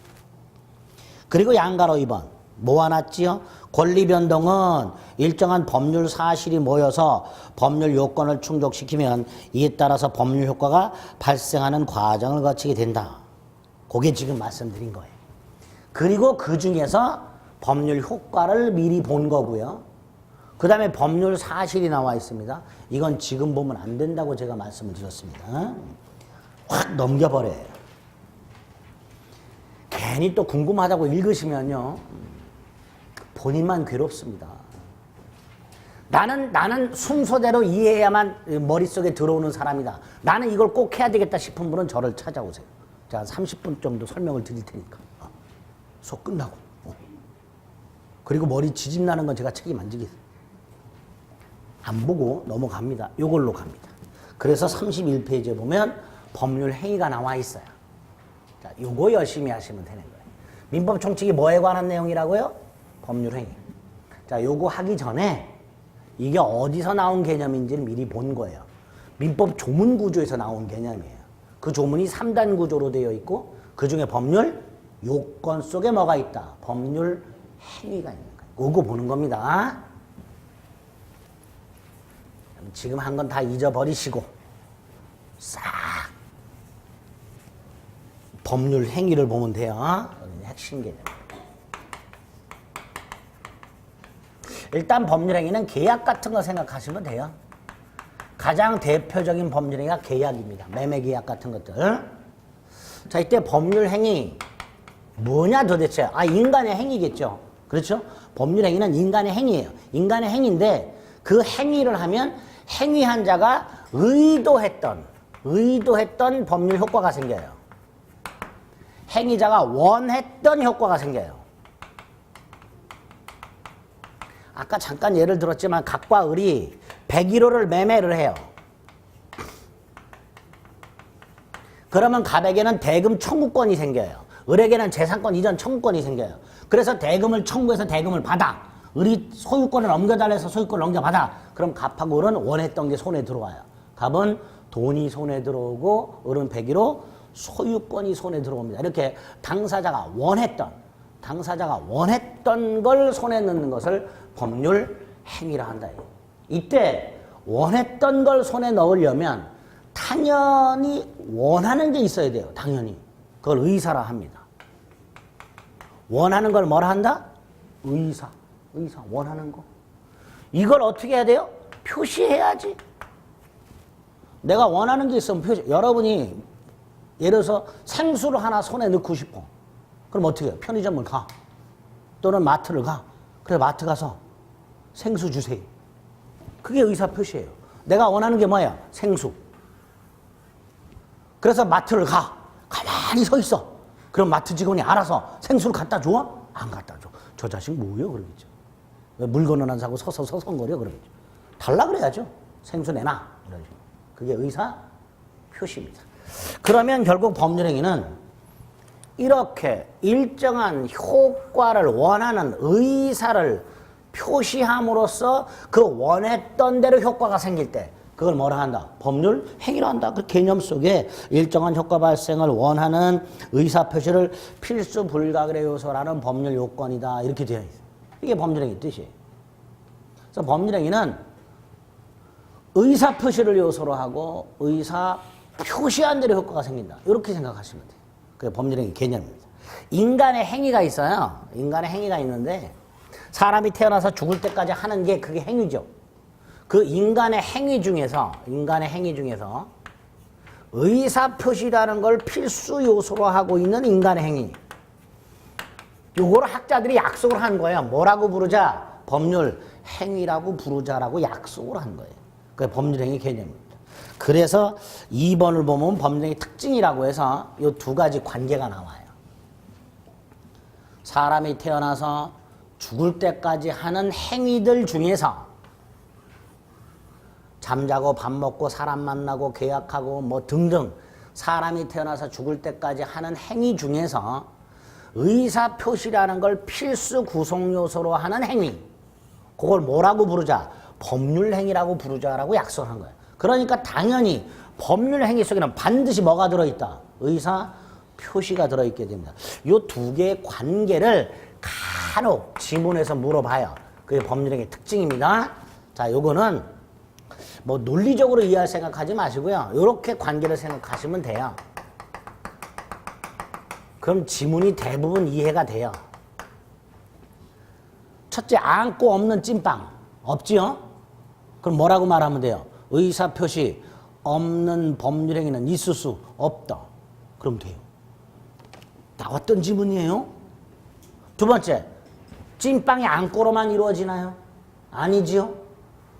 그리고 양가로 2번 모아놨지요? 권리 변동은 일정한 법률 사실이 모여서 법률 요건을 충족시키면 이에 따라서 법률 효과가 발생하는 과정을 거치게 된다. 그게 지금 말씀드린 거예요. 그리고 그 중에서 법률 효과를 미리 본 거고요. 그 다음에 법률 사실이 나와 있습니다. 이건 지금 보면 안 된다고 제가 말씀을 드렸습니다. 확 넘겨버려요. 괜히 또 궁금하다고 읽으시면요. 본인만 괴롭습니다. 나는 순서대로 이해해야만 머릿속에 들어오는 사람이다. 나는 이걸 꼭 해야 되겠다 싶은 분은 저를 찾아오세요. 제가 30분 정도 설명을 드릴 테니까. 수업 끝나고. 그리고 머리 지집 나는 건 제가 책임 안 지겠어요. 안 보고 넘어갑니다. 요걸로 갑니다. 그래서 31페이지에 보면 법률 행위가 나와 있어요. 자, 요거 열심히 하시면 되는 거예요. 민법 총칙이 뭐에 관한 내용이라고요? 법률 행위. 자, 요거 하기 전에 이게 어디서 나온 개념인지를 미리 본 거예요. 민법 조문 구조에서 나온 개념이에요. 그 조문이 3단 구조로 되어 있고 그 중에 법률 요건 속에 뭐가 있다? 법률 행위가 있는 거예요. 요거 보는 겁니다. 지금 한 건 다 잊어버리시고 싹 법률 행위를 보면 돼요. 여기는 핵심 개념. 일단 법률 행위는 계약 같은 거 생각하시면 돼요. 가장 대표적인 법률 행위가 계약입니다. 매매 계약 같은 것들. 자, 이때 법률 행위 뭐냐 도대체? 인간의 행위겠죠. 그렇죠? 법률 행위는 인간의 행위예요. 인간의 행위인데 그 행위를 하면 행위한 자가 의도했던 법률 효과가 생겨요. 행위자가 원했던 효과가 생겨요. 아까 잠깐 예를 들었지만 갑과 을이 101호를 매매를 해요. 그러면 갑에게는 대금 청구권이 생겨요. 을에게는 재산권 이전 청구권이 생겨요. 그래서 대금을 청구해서 대금을 받아. 을이 소유권을 넘겨달라 해서 소유권을 넘겨받아. 그럼 갑하고 을은 원했던 게 손에 들어와요. 갑은 돈이 손에 들어오고 을은 101호 소유권이 손에 들어옵니다. 이렇게 당사자가 원했던 걸 손에 넣는 것을 법률 행위라 한다. 이때 원했던 걸 손에 넣으려면 당연히 원하는 게 있어야 돼요. 당연히. 그걸 의사라 합니다. 원하는 걸 뭐라 한다? 의사, 원하는 거. 이걸 어떻게 해야 돼요? 표시해야지. 내가 원하는 게 있으면 표시. 여러분이 예를 들어서 생수를 하나 손에 넣고 싶어. 그럼 어떻게 해요? 편의점을 가. 또는 마트를 가. 그래 마트 가서 생수 주세요. 그게 의사표시예요. 내가 원하는 게 뭐예요? 생수. 그래서 마트를 가만히 서 있어. 그럼 마트 직원이 알아서 생수를 갖다 줘? 안 갖다 줘. 저 자식 뭐예요? 그러겠죠. 왜 물건은 안 사고 서서 서성거려? 그러겠죠. 달라 그래야죠. 생수 내놔. 이런 식으로. 그게 의사표시입니다. 그러면 결국 법률행위는 이렇게 일정한 효과를 원하는 의사를 표시함으로써 그 원했던 대로 효과가 생길 때 그걸 뭐라 한다? 법률 행위로 한다. 그 개념 속에 일정한 효과 발생을 원하는 의사표시를 필수 불가결의 요소라는 법률 요건이다. 이렇게 되어 있어요. 이게 법률행위 뜻이에요. 그래서 법률행위는 의사표시를 요소로 하고 의사표시한 대로 효과가 생긴다. 이렇게 생각하시면 돼요. 그게 법률행위 개념입니다. 인간의 행위가 있어요. 인간의 행위가 있는데 사람이 태어나서 죽을 때까지 하는 게 그게 행위죠. 그 인간의 행위 중에서 의사표시라는 걸 필수 요소로 하고 있는 인간의 행위. 요거를 학자들이 약속을 한 거예요. 뭐라고 부르자? 법률 행위라고 부르자라고 약속을 한 거예요. 그게 법률행위 개념입니다. 그래서 2번을 보면 법률행위 특징이라고 해서 이 두 가지 관계가 나와요. 사람이 태어나서 죽을 때까지 하는 행위들 중에서 잠자고 밥 먹고 사람 만나고 계약하고 뭐 등등 사람이 태어나서 죽을 때까지 하는 행위 중에서 의사표시라는 걸 필수 구성 요소로 하는 행위, 그걸 뭐라고 부르자? 법률행위라고 부르자라고 약속한 거예요. 그러니까 당연히 법률행위 속에는 반드시 뭐가 들어있다? 의사표시가 들어있게 됩니다. 이 두 개의 관계를 간혹 지문에서 물어봐요. 그게 법률행위 특징입니다. 자, 요거는 뭐 논리적으로 이해할 생각하지 마시고요. 이렇게 관계를 생각하시면 돼요. 그럼 지문이 대부분 이해가 돼요. 첫째, 안고 없는 찐빵. 없지요? 그럼 뭐라고 말하면 돼요? 의사표시 없는 법률행위는 있을 수 없다. 그럼 돼요. 나왔던 지문이에요. 두 번째, 찐빵이 안고로만 이루어지나요? 아니지요?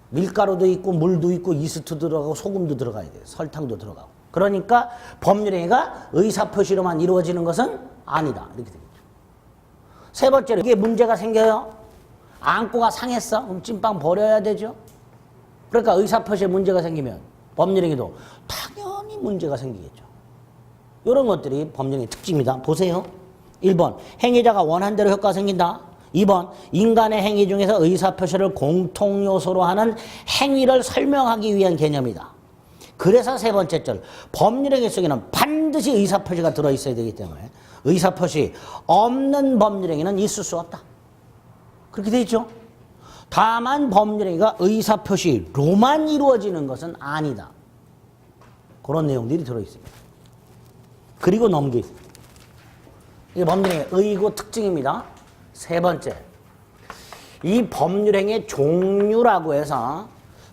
밀가루도 있고 물도 있고 이스트 들어가고 소금도 들어가야 돼요. 설탕도 들어가고. 그러니까 법률행위가 의사표시로만 이루어지는 것은 아니다. 이렇게 되겠죠. 세 번째로 이게 문제가 생겨요. 안고가 상했어. 그럼 찐빵 버려야 되죠. 그러니까 의사표시에 문제가 생기면 법률행위도 당연히 문제가 생기겠죠. 이런 것들이 법률행위 특징입니다. 보세요. 1번 행위자가 원한 대로 효과가 생긴다. 2번 인간의 행위 중에서 의사표시를 공통요소로 하는 행위를 설명하기 위한 개념이다. 그래서 세 번째 절 법률행위 속에는 반드시 의사표시가 들어있어야 되기 때문에 의사표시 없는 법률행위는 있을 수 없다. 그렇게 돼 있죠. 다만 법률행위가 의사표시로만 이루어지는 것은 아니다. 그런 내용들이 들어있습니다. 그리고 넘기겠습니다. 이게 법률행위의 의구 특징입니다. 세 번째, 이 법률행위의 종류라고 해서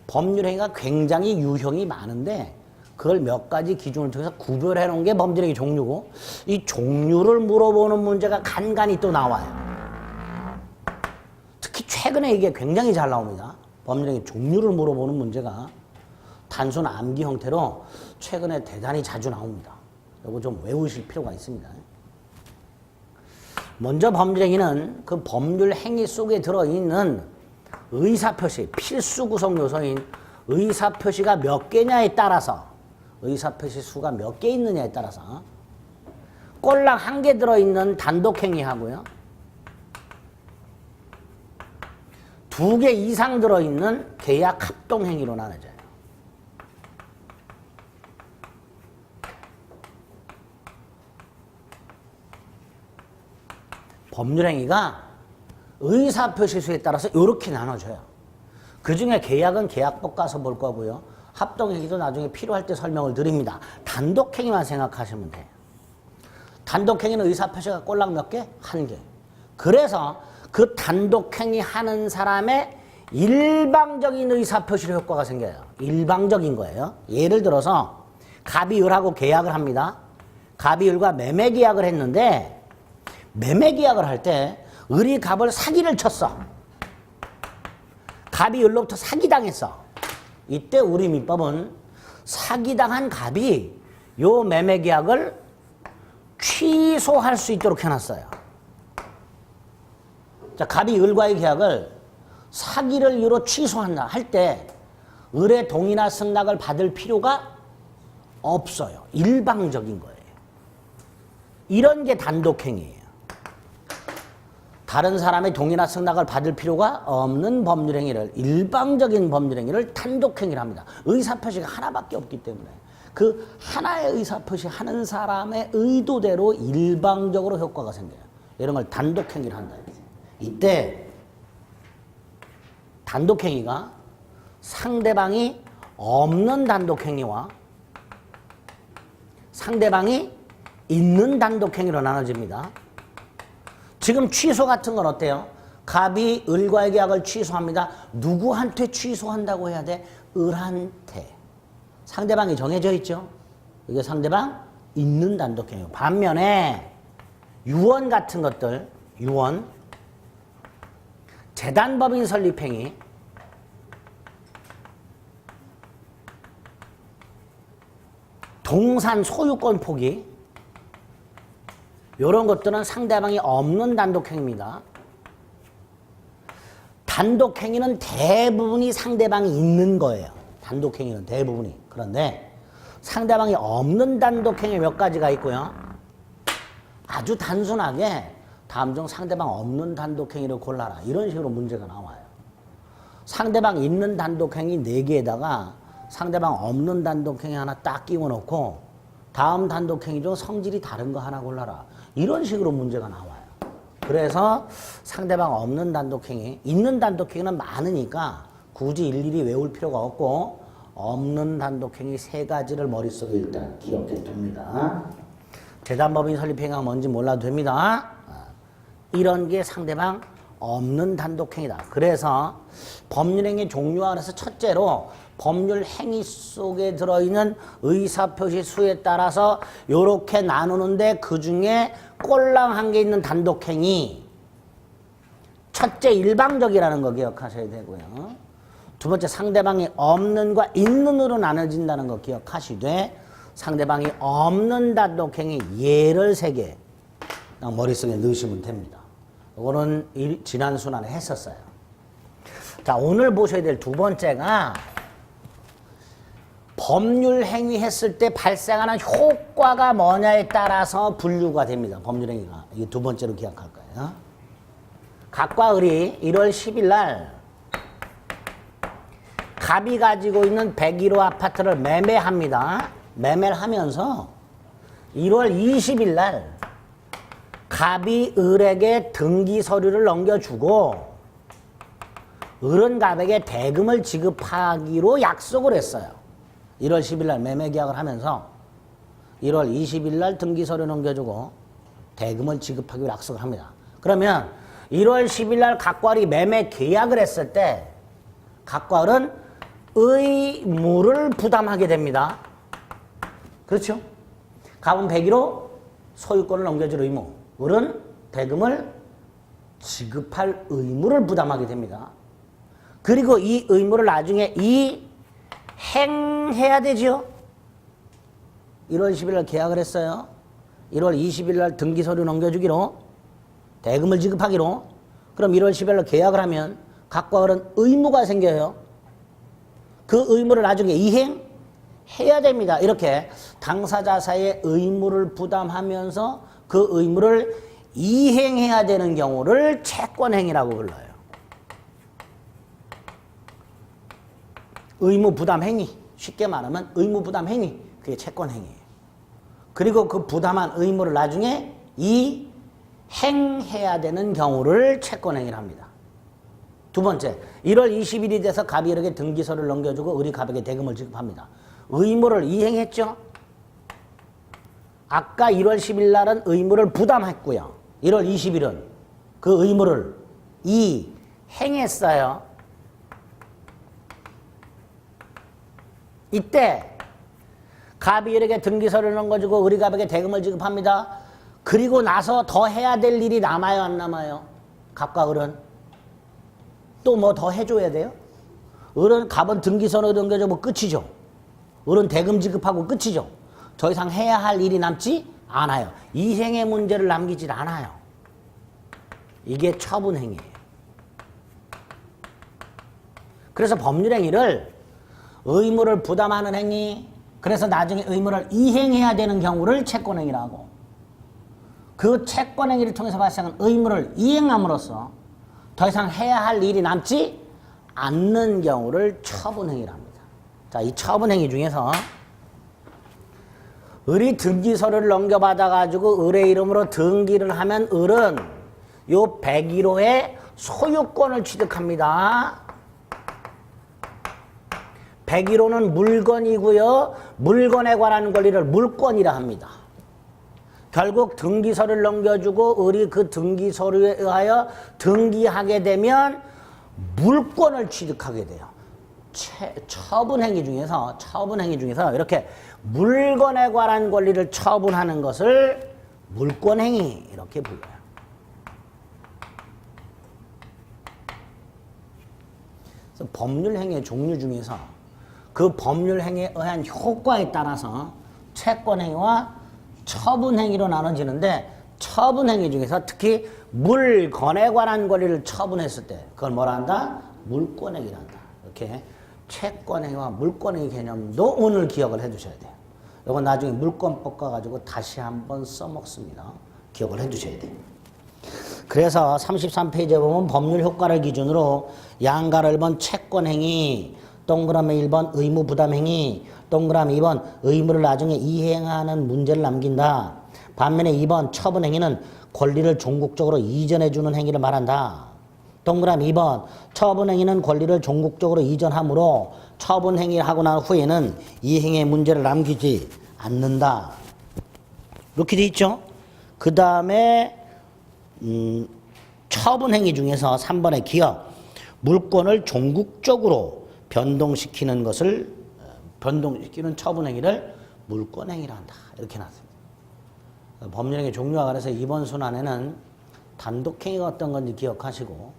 법률행위가 굉장히 유형이 많은데 그걸 몇 가지 기준을 통해서 구별해 놓은 게 법률행위 종류고 이 종류를 물어보는 문제가 간간히 또 나와요. 특히 최근에 이게 굉장히 잘 나옵니다. 법률행위 종류를 물어보는 문제가 단순 암기 형태로 최근에 대단히 자주 나옵니다. 이거 좀 외우실 필요가 있습니다. 먼저 법률행위는 그 법률 행위 속에 들어있는 의사표시, 필수 구성 요소인 의사표시가 몇 개냐에 따라서 의사표시 수가 몇 개 있느냐에 따라서 꼴랑 한 개 들어있는 단독행위하고요. 2개 이상 들어있는 계약 합동행위로 나눠져요. 법률행위가 의사표시수에 따라서 이렇게 나눠져요. 그중에 계약은 계약법 가서 볼 거고요. 합동행위도 나중에 필요할 때 설명을 드립니다. 단독행위만 생각하시면 돼요. 단독행위는 의사표시가 꼴랑 몇 개? 1개. 그래서 그 단독행위 하는 사람의 일방적인 의사표시로 효과가 생겨요. 일방적인 거예요. 예를 들어서 갑이을하고 계약을 합니다. 갑이을과 매매계약을 했는데 매매계약을 할 때 을이 갑을 사기를 쳤어. 갑이 을로부터 사기당했어. 이때 우리 민법은 사기당한 갑이 요 매매계약을 취소할 수 있도록 해놨어요. 자, 갑이 을과의 계약을 사기를 이유로 취소한다 할 때 을의 동의나 승낙을 받을 필요가 없어요. 일방적인 거예요. 이런 게 단독행위예요. 다른 사람의 동의나 승낙을 받을 필요가 없는 법률행위를, 일방적인 법률행위를 단독행위를 합니다. 의사표시가 하나밖에 없기 때문에 그 하나의 의사표시 하는 사람의 의도대로 일방적으로 효과가 생겨요. 이런 걸 단독행위를 한다. 이때 단독행위가 상대방이 없는 단독행위와 상대방이 있는 단독행위로 나눠집니다. 지금 취소 같은 건 어때요? 갑이 을과의 계약을 취소합니다. 누구한테 취소한다고 해야 돼? 을한테. 상대방이 정해져 있죠? 이게 상대방 있는 단독행위. 반면에 유언 같은 것들, 유언, 재단법인 설립행위, 동산 소유권 포기, 이런 것들은 상대방이 없는 단독행위입니다. 단독행위는 대부분이 상대방이 있는 거예요. 단독행위는 대부분이. 그런데 상대방이 없는 단독행위 몇 가지가 있고요. 아주 단순하게 다음 중 상대방 없는 단독행위를 골라라. 이런 식으로 문제가 나와요. 상대방 있는 단독행위 4개에다가 상대방 없는 단독행위 하나 딱 끼워놓고 다음 단독행위 중 성질이 다른 거 하나 골라라. 이런 식으로 문제가 나와요. 그래서 상대방 없는 단독행위, 있는 단독행위는 많으니까 굳이 일일이 외울 필요가 없고 없는 단독행위 3가지를 머릿속에 일단 기억해 둡니다. 재단법인 설립행위가 뭔지 몰라도 됩니다. 이런 게 상대방 없는 단독행위다. 그래서 법률행위 종류와 그래서 첫째로 법률 행위 속에 들어있는 의사표시 수에 따라서 이렇게 나누는데 그중에 꼴랑한 게 있는 단독행위. 첫째 일방적이라는 거 기억하셔야 되고요. 두 번째 상대방이 없는과 있는으로 나눠진다는 거 기억하시되 상대방이 없는 단독행위 예를 3개 머릿속에 넣으시면 됩니다. 이거는 지난 순환에 했었어요. 자, 오늘 보셔야 될 두 번째가 법률 행위 했을 때 발생하는 효과가 뭐냐에 따라서 분류가 됩니다. 법률 행위가. 이게 두 번째로 기억할 거예요. 갑과 을이 1월 10일 날 갑이 가지고 있는 101호 아파트를 매매합니다. 매매를 하면서 1월 20일 날 갑이 을에게 등기 서류를 넘겨주고 을은 갑에게 대금을 지급하기로 약속을 했어요. 1월 10일 날 매매 계약을 하면서 1월 20일 날 등기 서류 넘겨주고 대금을 지급하기로 약속을 합니다. 그러면 1월 10일 날 갑과 을이 매매 계약을 했을 때 갑과 을은 의무를 부담하게 됩니다. 그렇죠? 갑은 101호 소유권을 넘겨줄 의무, 을은 대금을 지급할 의무를 부담하게 됩니다. 그리고 이 의무를 나중에 이행해야 되죠. 1월 10일 날 계약을 했어요. 1월 20일 날 등기 서류 넘겨주기로, 대금을 지급하기로. 그럼 1월 10일 날 계약을 하면 갑과 을은 의무가 생겨요. 그 의무를 나중에 이행해야 됩니다. 이렇게 당사자 사이에 의무를 부담하면서 그 의무를 이행해야 되는 경우를 채권행위라고 불러요. 의무부담행위, 쉽게 말하면 의무부담행위, 그게 채권행위예요. 그리고 그 부담한 의무를 나중에 이행해야 되는 경우를 채권행위를 합니다. 두 번째, 1월 20일이 돼서 갑이 을에게 등기서를 넘겨주고 을이 갑에게 대금을 지급합니다. 의무를 이행했죠? 아까 1월 10일 날은 의무를 부담했고요. 1월 20일은 그 의무를 이행했어요. 이때 갑이 을에게 등기서를 넘겨주고 을이 갑에게 대금을 지급합니다. 그리고 나서 더 해야 될 일이 남아요, 안 남아요? 갑과 을은 또 뭐 더 해줘야 돼요? 어른 갑은 등기선으로 넘겨주고 끝이죠. 어른 대금 지급하고 끝이죠. 더 이상 해야 할 일이 남지 않아요. 이행의 문제를 남기질 않아요. 이게 처분행위예요. 그래서 법률행위를 의무를 부담하는 행위, 그래서 나중에 의무를 이행해야 되는 경우를 채권행위라고, 그 채권행위를 통해서 발생한 의무를 이행함으로써 더 이상 해야 할 일이 남지 않는 경우를 처분행위랍니다. 자, 이 처분행위 중에서 을이 등기서류를 넘겨받아가지고 을의 이름으로 등기를 하면 을은 요 101호의 소유권을 취득합니다. 101호는 물건이고요. 물건에 관한 권리를 물권이라 합니다. 결국 등기서류를 넘겨주고 을이 그 등기서류에 의하여 등기하게 되면 물권을 취득하게 돼요. 처분행위 중에서 이렇게 물건에 관한 권리를 처분하는 것을 물권행위 이렇게 불러요. 그래서 법률행위의 종류 중에서 그 법률행위에 의한 효과에 따라서 채권행위와 처분행위로 나눠지는데, 처분행위 중에서 특히 물건에 관한 권리를 처분했을 때 그걸 뭐라 한다? 물권행위라 한다. 이렇게 채권행위와 물권행위 개념도 오늘 기억을 해 두셔야 돼요. 이건 나중에 물권법 가지고 다시 한번 써먹습니다. 기억을 해 두셔야 돼요. 그래서 33페이지에 보면 법률 효과를 기준으로 양가를 1번 채권행위, 동그라미 1번 의무부담행위, 동그라미 2번 의무를 나중에 이행하는 문제를 남긴다. 반면에 2번 처분행위는 권리를 종국적으로 이전해주는 행위를 말한다. 동그라미 2번 처분행위는 권리를 종국적으로 이전하므로 처분행위를 하고 난 후에는 이행의 문제를 남기지 않는다. 이렇게 돼 있죠. 그 다음에 처분행위 중에서 3번의 기업, 물권을 종국적으로 변동시키는 것을 변동시키는 처분행위를 물권행위라 한다. 이렇게 나왔습니다. 법률행위 종류와 관해서 이번 순환에는 단독행위가 어떤 건지 기억하시고,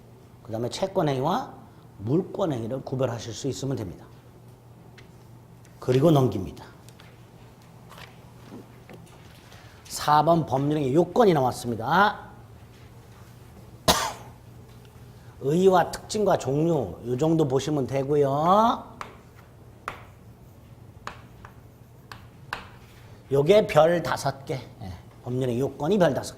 그 다음에 채권행위와 물권행위를 구별하실 수 있으면 됩니다. 그리고 넘깁니다. 4번 법률행위 요건이 나왔습니다. 의의와 특징과 종류 이 정도 보시면 되고요. 요게 별 5개. 법률행위 요건이 별 5개.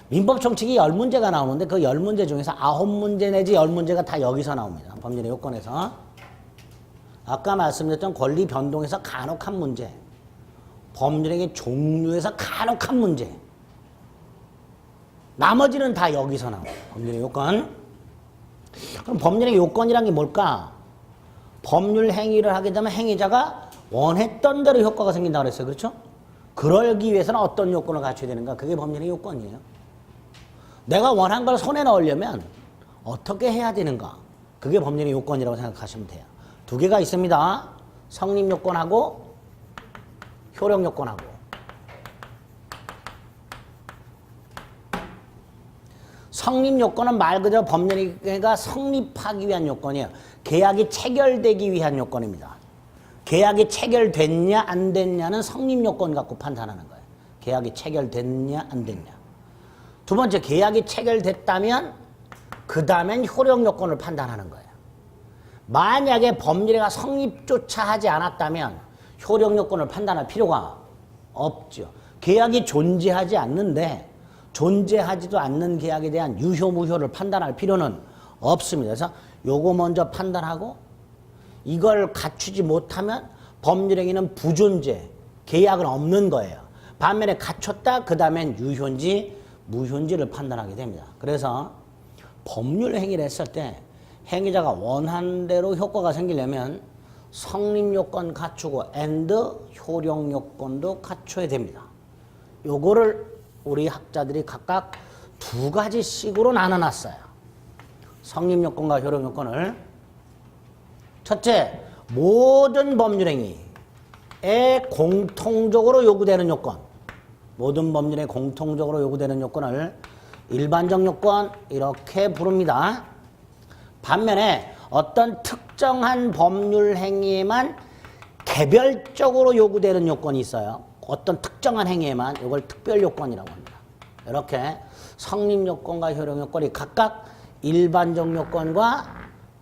민법 총칙이 10문제가 나오는데 그 10문제 중에서 9문제 내지 10문제가 다 여기서 나옵니다. 법률행위 요건에서. 아까 말씀드렸던 권리 변동에서 간혹 한 문제, 법률행위 종류에서 간혹 한 문제, 나머지는 다 여기서 나와요. 법률행위 요건. 그럼 법률행위 요건이란 게 뭘까? 법률 행위를 하게 되면 행위자가 원했던 대로 효과가 생긴다고 그랬어요. 그렇죠? 그러기 위해서는 어떤 요건을 갖춰야 되는가? 그게 법률행위 요건이에요. 내가 원한 걸 손에 넣으려면 어떻게 해야 되는가? 그게 법률행위 요건이라고 생각하시면 돼요. 2개가 있습니다. 성립 요건하고 효력 요건하고. 성립 요건은 말 그대로 법률행위가 성립하기 위한 요건이에요. 계약이 체결되기 위한 요건입니다. 계약이 체결됐냐 안 됐냐는 성립 요건 갖고 판단하는 거예요. 계약이 체결됐냐 안 됐냐. 두 번째, 계약이 체결됐다면 그 다음엔 효력 요건을 판단하는 거예요. 만약에 법률행위가 성립조차 하지 않았다면 효력 요건을 판단할 필요가 없죠. 계약이 존재하지 않는데 존재하지도 않는 계약에 대한 유효 무효를 판단할 필요는 없습니다. 그래서 요거 먼저 판단하고 이걸 갖추지 못하면 법률행위는 부존재, 계약은 없는 거예요. 반면에 갖췄다, 그 다음엔 유효인지 무효인지를 판단하게 됩니다. 그래서 법률행위를 했을 때 행위자가 원하는 대로 효과가 생기려면 성립 요건 갖추고 and 효력 요건도 갖춰야 됩니다. 요거를 우리 학자들이 각각 2가지씩으로 나눠놨어요. 성립 요건과 효력 요건을. 첫째, 모든 법률행위에 공통적으로 요구되는 요건, 모든 법률에 공통적으로 요구되는 요건을 일반적 요건 이렇게 부릅니다. 반면에 어떤 특정 특정한 법률 행위에만 개별적으로 요구되는 요건이 있어요. 어떤 특정한 행위에만 이걸 특별 요건이라고 합니다. 이렇게 성립 요건과 효력 요건이 각각 일반적 요건과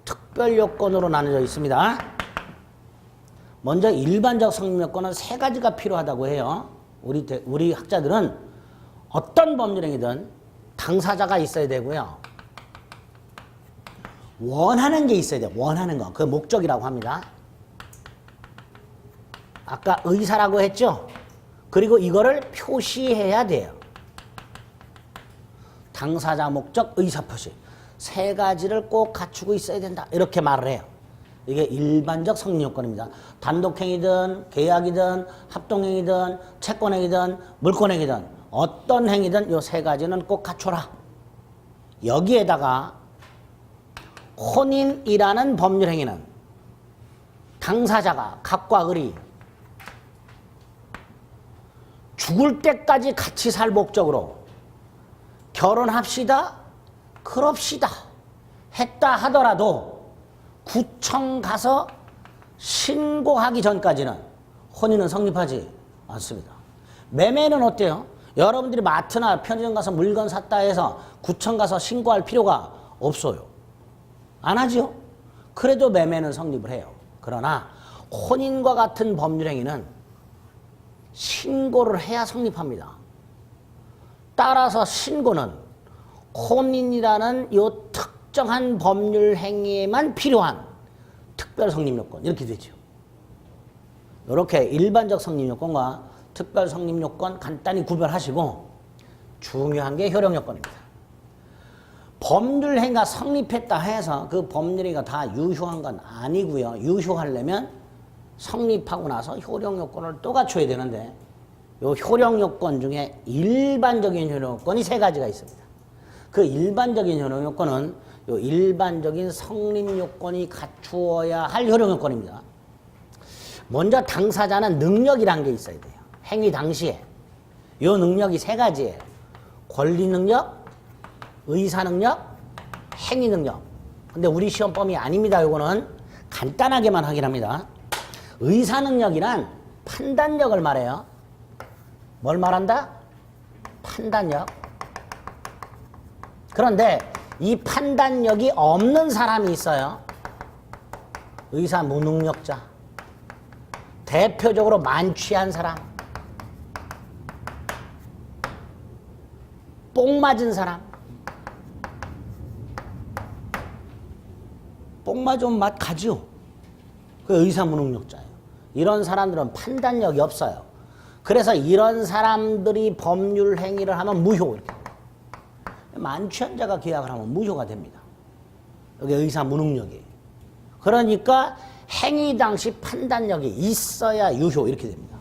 특별 요건으로 나눠져 있습니다. 먼저 일반적 성립 요건은 세 가지가 필요하다고 해요. 우리 학자들은 어떤 법률 행위든 당사자가 있어야 되고요. 원하는 게 있어야 돼요. 원하는 거. 그 목적이라고 합니다. 아까 의사라고 했죠? 그리고 이거를 표시해야 돼요. 당사자, 목적, 의사 표시. 세 가지를 꼭 갖추고 있어야 된다. 이렇게 말을 해요. 이게 일반적 성립 요건입니다. 단독행위든 계약이든 합동행위든 채권행위든 물권행위든 어떤 행위든 이 세 가지는 꼭 갖춰라. 여기에다가 혼인이라는 법률 행위는 당사자가 갑과 을이 죽을 때까지 같이 살 목적으로 결혼합시다, 그럽시다 했다 하더라도 구청 가서 신고하기 전까지는 혼인은 성립하지 않습니다. 매매는 어때요? 여러분들이 마트나 편의점 가서 물건 샀다 해서 구청 가서 신고할 필요가 없어요. 안 하죠? 그래도 매매는 성립을 해요. 그러나 혼인과 같은 법률 행위는 신고를 해야 성립합니다. 따라서 신고는 혼인이라는 이 특정한 법률 행위에만 필요한 특별 성립 요건 이렇게 되죠. 이렇게 일반적 성립 요건과 특별 성립 요건 간단히 구별하시고 중요한 게 효력 요건입니다. 법률 행위가 성립했다 해서 그 법률 행위가 다 유효한 건 아니고요. 유효하려면 성립하고 나서 효력 요건을 또 갖춰야 되는데 이 효력 요건 중에 일반적인 효력 요건이 세 가지가 있습니다. 그 일반적인 효력 요건은 이 일반적인 성립 요건이 갖추어야 할 효력 요건입니다. 먼저 당사자는 능력이란 게 있어야 돼요. 행위 당시에 이 능력이 세 가지예요. 권리 능력, 의사 능력, 행위 능력. 근데 우리 시험범위 아닙니다. 요거는 간단하게만 확인합니다. 의사 능력이란 판단력을 말해요. 뭘 말한다? 판단력. 그런데 이 판단력이 없는 사람이 있어요. 의사 무능력자. 대표적으로 만취한 사람. 뽕 맞은 사람. 뽕 맞으면 맛 가죠. 그 의사 무능력자예요. 이런 사람들은 판단력이 없어요. 그래서 이런 사람들이 법률 행위를 하면 무효. 이렇게. 만취한 자가 계약을 하면 무효가 됩니다. 여기 의사 무능력이에요. 그러니까 행위 당시 판단력이 있어야 유효 이렇게 됩니다.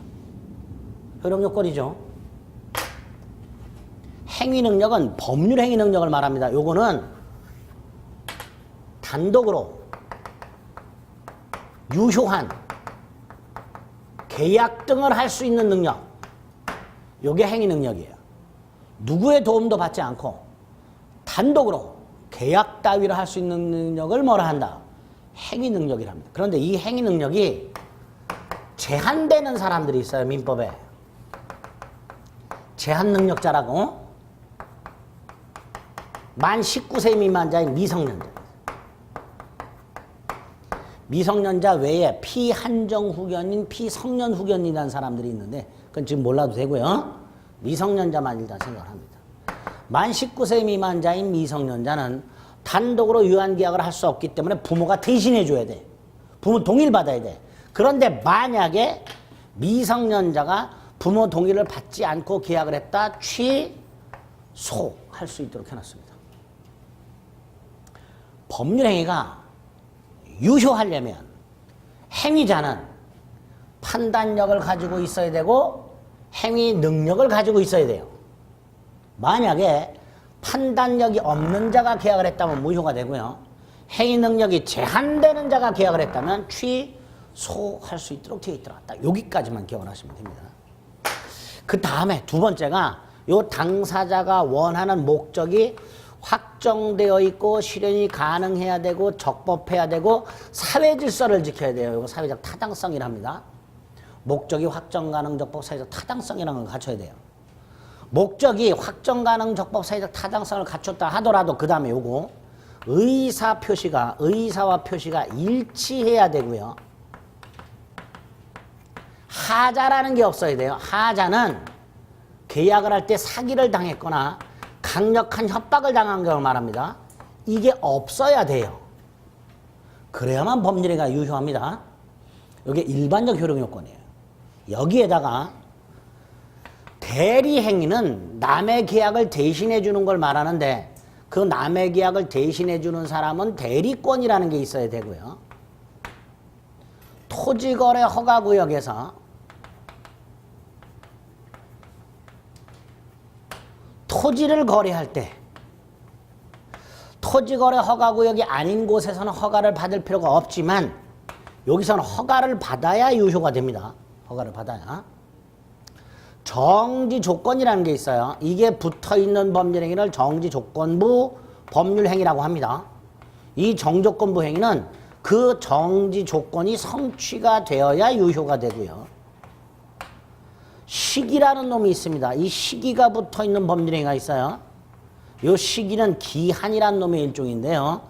효력 요건이죠. 행위 능력은 법률 행위 능력을 말합니다. 요거는 단독으로 유효한 계약 등을 할 수 있는 능력. 요게 행위 능력이에요. 누구의 도움도 받지 않고 단독으로 계약 따위를 할 수 있는 능력을 뭐라 한다? 행위 능력이랍니다. 그런데 이 행위 능력이 제한되는 사람들이 있어요. 민법에. 제한 능력자라고. 만 19세 미만자인 미성년자. 미성년자 외에 피한정 후견인, 피성년 후견이라는 사람들이 있는데 그건 지금 몰라도 되고요. 미성년자만 일단 생각을 합니다. 만 19세 미만자인 미성년자는 단독으로 유한계약을 할 수 없기 때문에 부모가 대신해 줘야 돼. 부모 동의를 받아야 돼. 그런데 만약에 미성년자가 부모 동의를 받지 않고 계약을 했다, 취소할 수 있도록 해놨습니다. 법률행위가 유효하려면 행위자는 판단력을 가지고 있어야 되고 행위 능력을 가지고 있어야 돼요. 만약에 판단력이 없는 자가 계약을 했다면 무효가 되고요. 행위 능력이 제한되는 자가 계약을 했다면 취소할 수 있도록 되어 있더라. 딱 여기까지만 기억을 하시면 됩니다. 그 다음에 두 번째가 요 당사자가 원하는 목적이 확정되어 있고 실현이 가능해야 되고 적법해야 되고 사회 질서를 지켜야 돼요. 이거 사회적 타당성이랍니다. 목적이 확정 가능 적법 사회적 타당성이라는 걸 갖춰야 돼요. 목적이 확정 가능 적법 사회적 타당성을 갖췄다 하더라도 그 다음에 요거 의사와 표시가 일치해야 되고요. 하자라는 게 없어야 돼요. 하자는 계약을 할 때 사기를 당했거나 강력한 협박을 당한 걸 말합니다. 이게 없어야 돼요. 그래야만 법률행위가 유효합니다. 이게 일반적 효력 요건이에요. 여기에다가 대리행위는 남의 계약을 대신해 주는 걸 말하는데 그 남의 계약을 대신해 주는 사람은 대리권이라는 게 있어야 되고요. 토지거래 허가구역에서 토지를 거래할 때 토지거래 허가구역이 아닌 곳에서는 허가를 받을 필요가 없지만 여기서는 허가를 받아야 유효가 됩니다. 허가를 받아야. 정지조건이라는 게 있어요. 이게 붙어있는 법률행위를 정지조건부 법률행위라고 합니다. 이 정조건부 행위는 그 정지조건이 성취가 되어야 유효가 되고요. 시기라는 놈이 있습니다. 이 시기가 붙어있는 법률행위가 있어요. 이 시기는 기한이라는 놈의 일종인데요.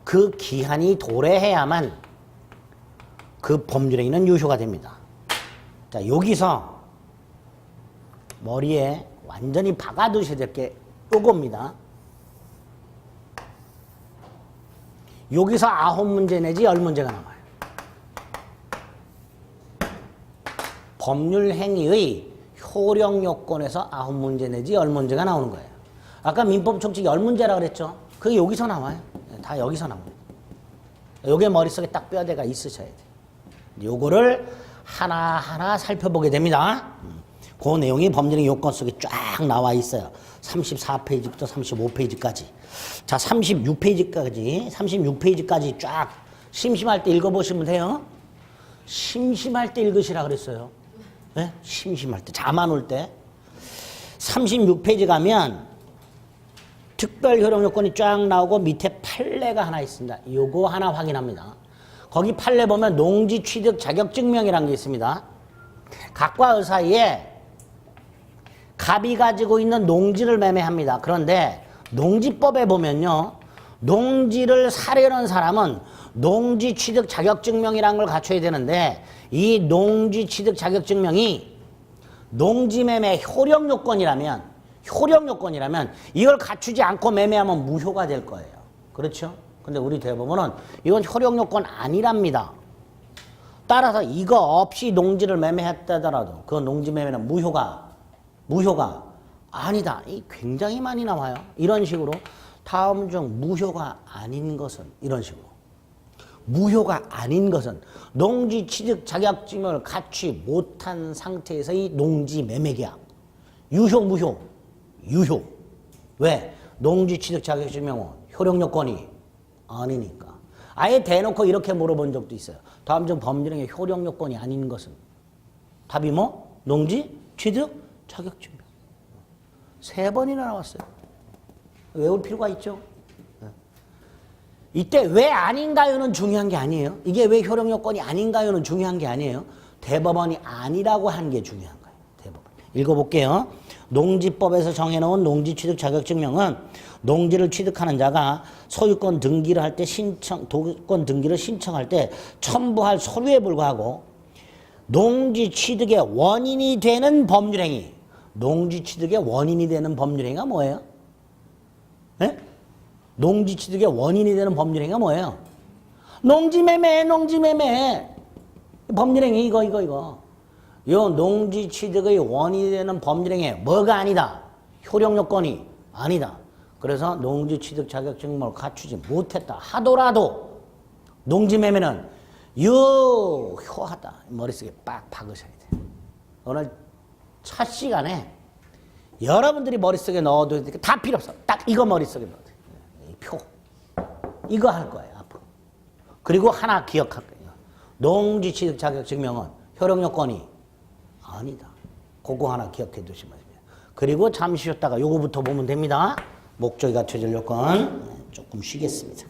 그 기한이 도래해야만 그 법률행위는 유효가 됩니다. 자, 여기서 머리에 완전히 박아두셔야 될 게 요겁니다. 여기서 9문제 내지 10문제가 나와요. 법률행위의 효력요건에서 9문제 내지 10문제가 나오는 거예요. 아까 민법 총칙 10문제라고 그랬죠? 그게 여기서 나와요. 다 여기서 나옵니다. 요게 머릿속에 딱 뼈대가 있으셔야 돼요. 요거를 하나하나 살펴보게 됩니다. 그 내용이 법률행위 요건 속에 쫙 나와 있어요. 34페이지부터 35페이지까지. 자, 36페이지까지 쫙 심심할 때 읽어보시면 돼요. 심심할 때 읽으시라 그랬어요. 네? 심심할 때, 잠 안 올 때. 36페이지 가면 특별 효력 요건이 쫙 나오고 밑에 판례가 하나 있습니다. 요거 하나 확인합니다. 거기 판례 보면 농지 취득 자격 증명이라는 게 있습니다. 갑과 을 사이에 갑이 가지고 있는 농지를 매매합니다. 그런데 농지법에 보면요. 농지를 사려는 사람은 농지 취득 자격 증명이라는 걸 갖춰야 되는데 이 농지 취득 자격 증명이 농지 매매 효력 요건이라면 이걸 갖추지 않고 매매하면 무효가 될 거예요. 그렇죠? 근데 우리 대법원은 이건 효력 요건 아니랍니다. 따라서 이거 없이 농지를 매매했다더라도 그 농지 매매는 무효가 아니다. 이 굉장히 많이 나와요. 이런 식으로 다음 중 무효가 아닌 것은 이런 식으로 무효가 아닌 것은 농지 취득 자격증명을 갖추지 못한 상태에서의 농지 매매 계약 유효 무효 유효. 왜? 농지 취득 자격증명은 효력 요건이 아니니까. 아예 대놓고 이렇게 물어본 적도 있어요. 다음 중 법률행위 효력 요건이 아닌 것은 답이 뭐? 농지 취득 자격증명. 3번이나 나왔어요. 외울 필요가 있죠. 이때 왜 아닌가요는 중요한 게 아니에요. 이게 왜 효력 요건이 아닌가요는 중요한 게 아니에요. 대법원이 아니라고 한 게 중요한 거예요. 대법원. 읽어볼게요. 농지법에서 정해놓은 농지 취득 자격증명은 농지를 취득하는 자가 소유권 등기를 할 때 도권 등기를 신청할 때 첨부할 서류에 불과하고 농지 취득의 원인이 되는 법률행위. 농지 취득의 원인이 되는 법률행위가 뭐예요? 네? 농지 취득의 원인이 되는 법률행위가 뭐예요? 농지매매. 법률행위 이거. 요 농지 취득의 원인이 되는 법률행위 뭐가 아니다? 효력 요건이 아니다. 그래서 농지 취득 자격증명을 갖추지 못했다 하더라도 농지매매는 유효하다. 머릿속에 빡 박으셔야 돼요. 오늘 첫 시간에 여러분들이 머릿속에 넣어도 다 필요 없어. 딱 이거 머릿속에 넣어도 돼요. 이 표. 이거 할 거예요, 앞으로. 그리고 하나 기억할 거예요. 농지 취득 자격증명은 효력 요건이 아니다. 그거 하나 기억해 두시면 됩니다. 그리고 잠시 쉬었다가 요거부터 보면 됩니다. 목적이 갖춰질 요건 조금 쉬겠습니다.